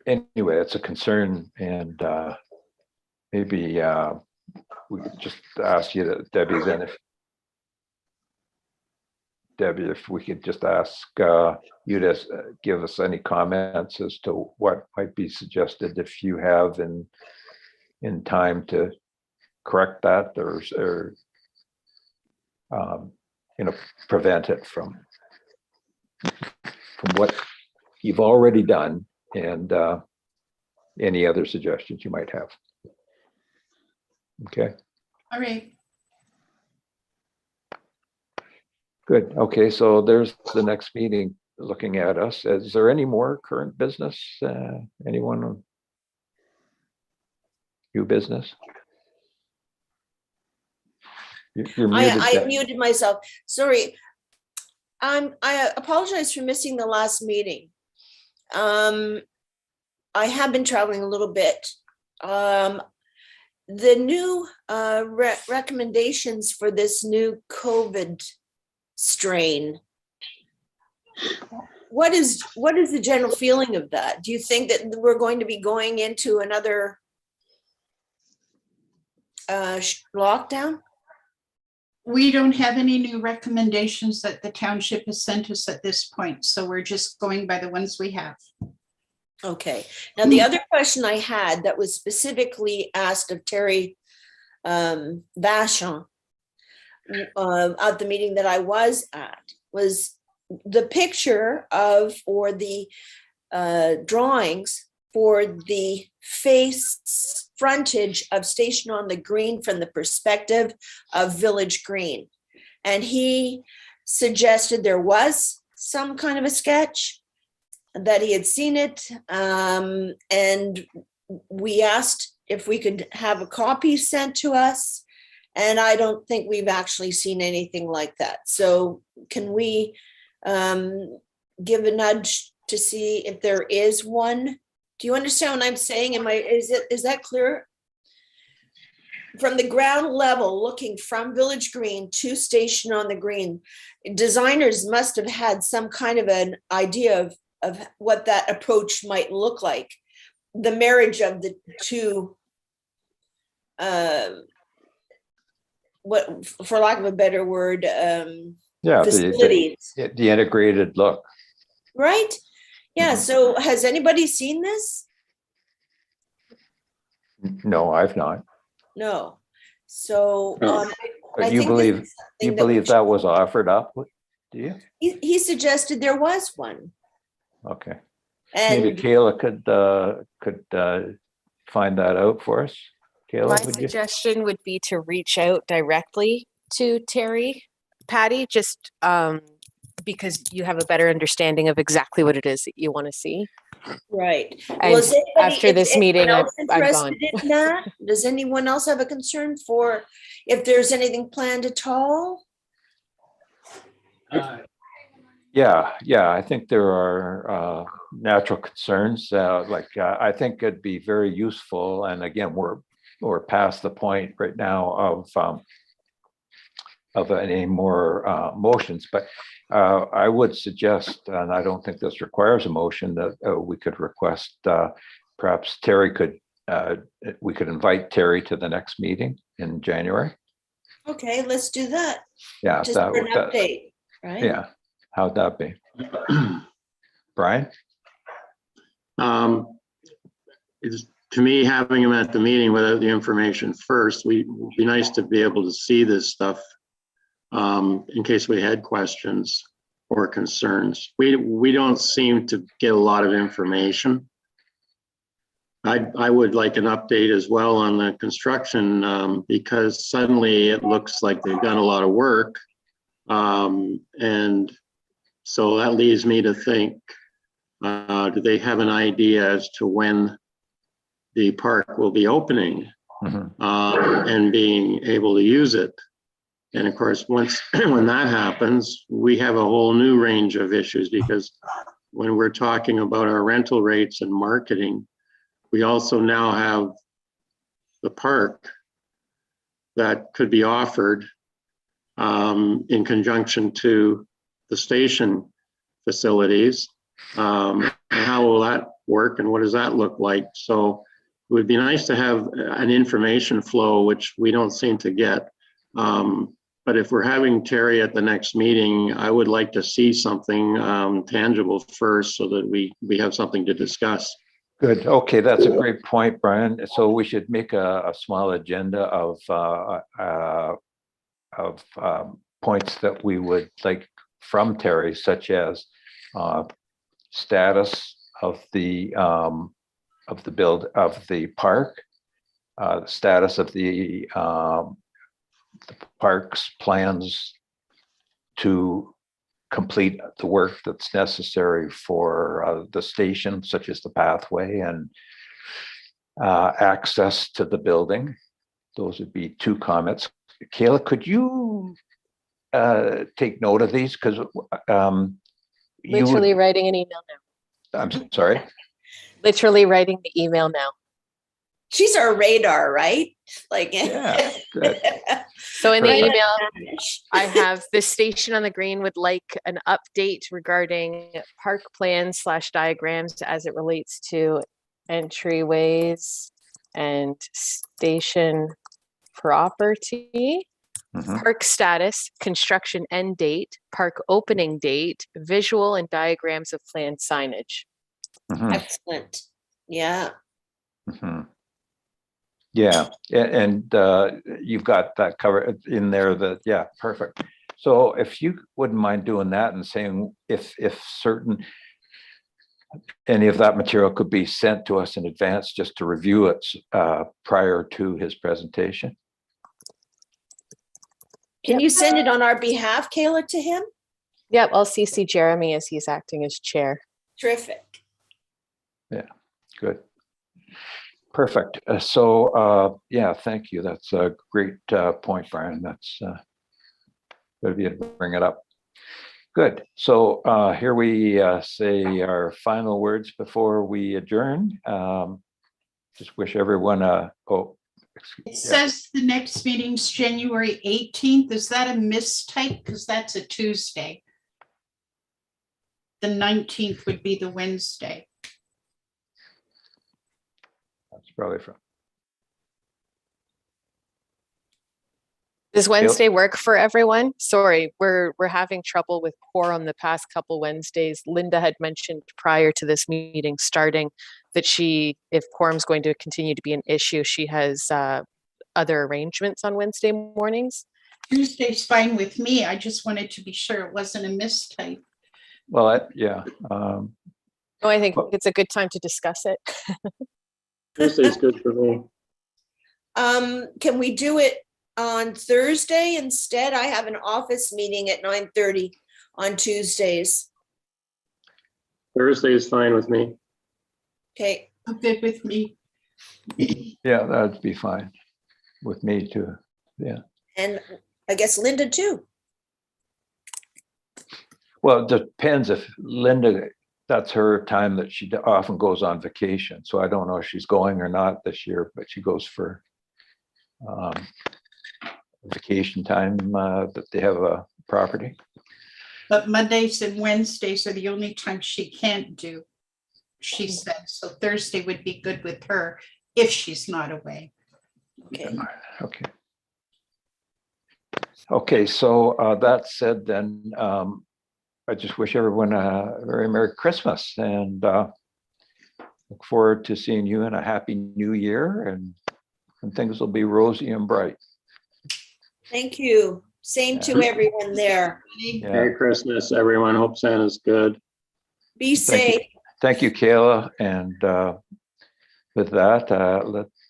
S1: anyway, it's a concern, and maybe we could just ask you to, Debbie, then if we could just ask you to give us any comments as to what might be suggested if you have in time to correct that, or prevent it from what you've already done, and any other suggestions you might have. Okay.
S5: All right.
S1: Good. Okay, so there's the next meeting looking at us. Is there any more current business? Anyone on new business? You're muted.
S6: I muted myself. Sorry. I apologize for missing the last meeting. I have been traveling a little bit. The new recommendations for this new COVID strain, what is the general feeling of that? Do you think that we're going to be going into another lockdown?
S5: We don't have any new recommendations that the township has sent us at this point, so we're just going by the ones we have.
S6: Okay. Now, the other question I had that was specifically asked of Terry Vachon at the meeting that I was at was the picture of, or the drawings for the face frontage of Station on the Green from the perspective of Village Green. And he suggested there was some kind of a sketch, that he had seen it. And we asked if we could have a copy sent to us. And I don't think we've actually seen anything like that. So can we give a nudge to see if there is one? Do you understand what I'm saying? Is that clear? From the ground level, looking from Village Green to Station on the Green, designers must have had some kind of an idea of what that approach might look like. The marriage of the two, what, for lack of a better word,
S1: Yeah,
S6: facilities,
S1: the integrated look.
S6: right? Yeah, so has anybody seen this?
S1: No, I've not.
S6: No. So
S2: No.
S1: But
S6: I
S1: you
S6: think
S1: believe,
S6: this is
S1: you
S6: something that we
S1: believe that was offered up, do you?
S6: he suggested there was one.
S1: Okay. Maybe
S6: And
S1: Kayla could find that out for us.
S7: My
S1: Kayla, would you?
S7: suggestion would be to reach out directly to Terry, Patty, just because you have a better understanding of exactly what it is that you want to see.
S6: right.
S7: And
S6: Well, is anybody,
S7: after
S6: is
S7: this
S6: anyone
S7: meeting,
S6: else
S7: I'm
S6: interested
S7: gone.
S6: in that? Does anyone else have a concern for if there's anything planned at all?
S1: Yeah, I think there are natural concerns. I think it'd be very useful. And again, we're past the point right now of any more motions. But I would suggest, and I don't think this requires a motion, that we could request perhaps Terry we could invite Terry to the next meeting in January.
S6: Okay, let's do that.
S1: Yeah,
S6: Just for an update, right?
S1: Yeah, how'd that be? Brian?
S2: It's, to me, having him at the meeting without the information first, would be nice to be able to see this stuff in case we had questions or concerns. We don't seem to get a lot of information. I would like an update as well on the construction because suddenly it looks like they've done a lot of work. And so that leads me to think, do they have an idea as to when the park will be opening and being able to use it? And of course, when that happens, we have a whole new range of issues, because when we're talking about our rental rates and marketing, we also now have the park that could be offered in conjunction to the station facilities. And how will that work and what does that look like? So it would be nice to have an information flow, which we don't seem to get. But if we're having Terry at the next meeting, I would like to see something tangible first so that we have something to discuss.
S1: Good. Okay, that's a great point, Brian. So we should make a small agenda of points that we would like from Terry, such as status of the park, status of the park's plans to complete the work that's necessary for the station, such as the pathway and access to the building. Those would be two comments. Kayla, could you take note of these? Because
S7: Literally writing an email now.
S1: I'm sorry.
S7: Literally writing the email now.
S6: She's our radar, right? Like,
S1: Yeah, good.
S7: So in the
S1: Perfect.
S7: email, I have the Station on the Green would like an update regarding park plans / diagrams as it relates to entryways and station property, park status, construction end date, park opening date, visual and diagrams of planned signage.
S6: excellent. Yeah.
S1: Yeah, and you've got that covered in there. That, yeah, perfect. So if you wouldn't mind doing that and saying if any of that material could be sent to us in advance just to review it prior to his presentation.
S6: Can you send it on our behalf, Kayla, to him?
S7: Yep, I'll CC Jeremy as he's acting as chair.
S6: Terrific.
S1: Yeah, good. Perfect. Yeah, thank you. That's a great point, Brian. That's good of you to bring it up. Good. So here we say our final words before we adjourn. Just wish everyone
S5: It says the next meeting's January 18th. Is that a mistype? Because that's a Tuesday. The 19th would be the Wednesday.
S1: That's probably from.
S7: Does Wednesday work for everyone? Sorry, we're having trouble with quorum the past couple Wednesdays. Linda had mentioned prior to this meeting starting that if quorum's going to continue to be an issue, she has other arrangements on Wednesday mornings.
S5: Tuesday's fine with me. I just wanted to be sure it wasn't a mistype.
S1: Well, yeah.
S7: No, I think it's a good time to discuss it.
S2: Tuesday's good for me.
S6: Can we do it on Thursday instead? I have an office meeting at 9:30 on Tuesdays.
S2: Thursday is fine with me.
S6: Okay,
S5: Good with me.
S1: Yeah, that'd be fine with me too. Yeah.
S6: and I guess Linda too.
S1: Well, it depends if Linda, that's her time that she often goes on vacation. So I don't know if she's going or not this year, but she goes for vacation time that they have a property.
S5: But Mondays and Wednesdays are the only time she can't do, she said. So Thursday would be good with her if she's not away.
S6: Okay.
S1: Okay. Okay, so that said, then I just wish everyone a very Merry Christmas and look forward to seeing you in a Happy New Year and things will be rosy and bright.
S6: Thank you. Same to everyone there.
S1: Yeah.
S2: Merry Christmas, everyone. Hope Santa's good.
S6: Be safe.
S1: Thank you, Kayla. And with that, let's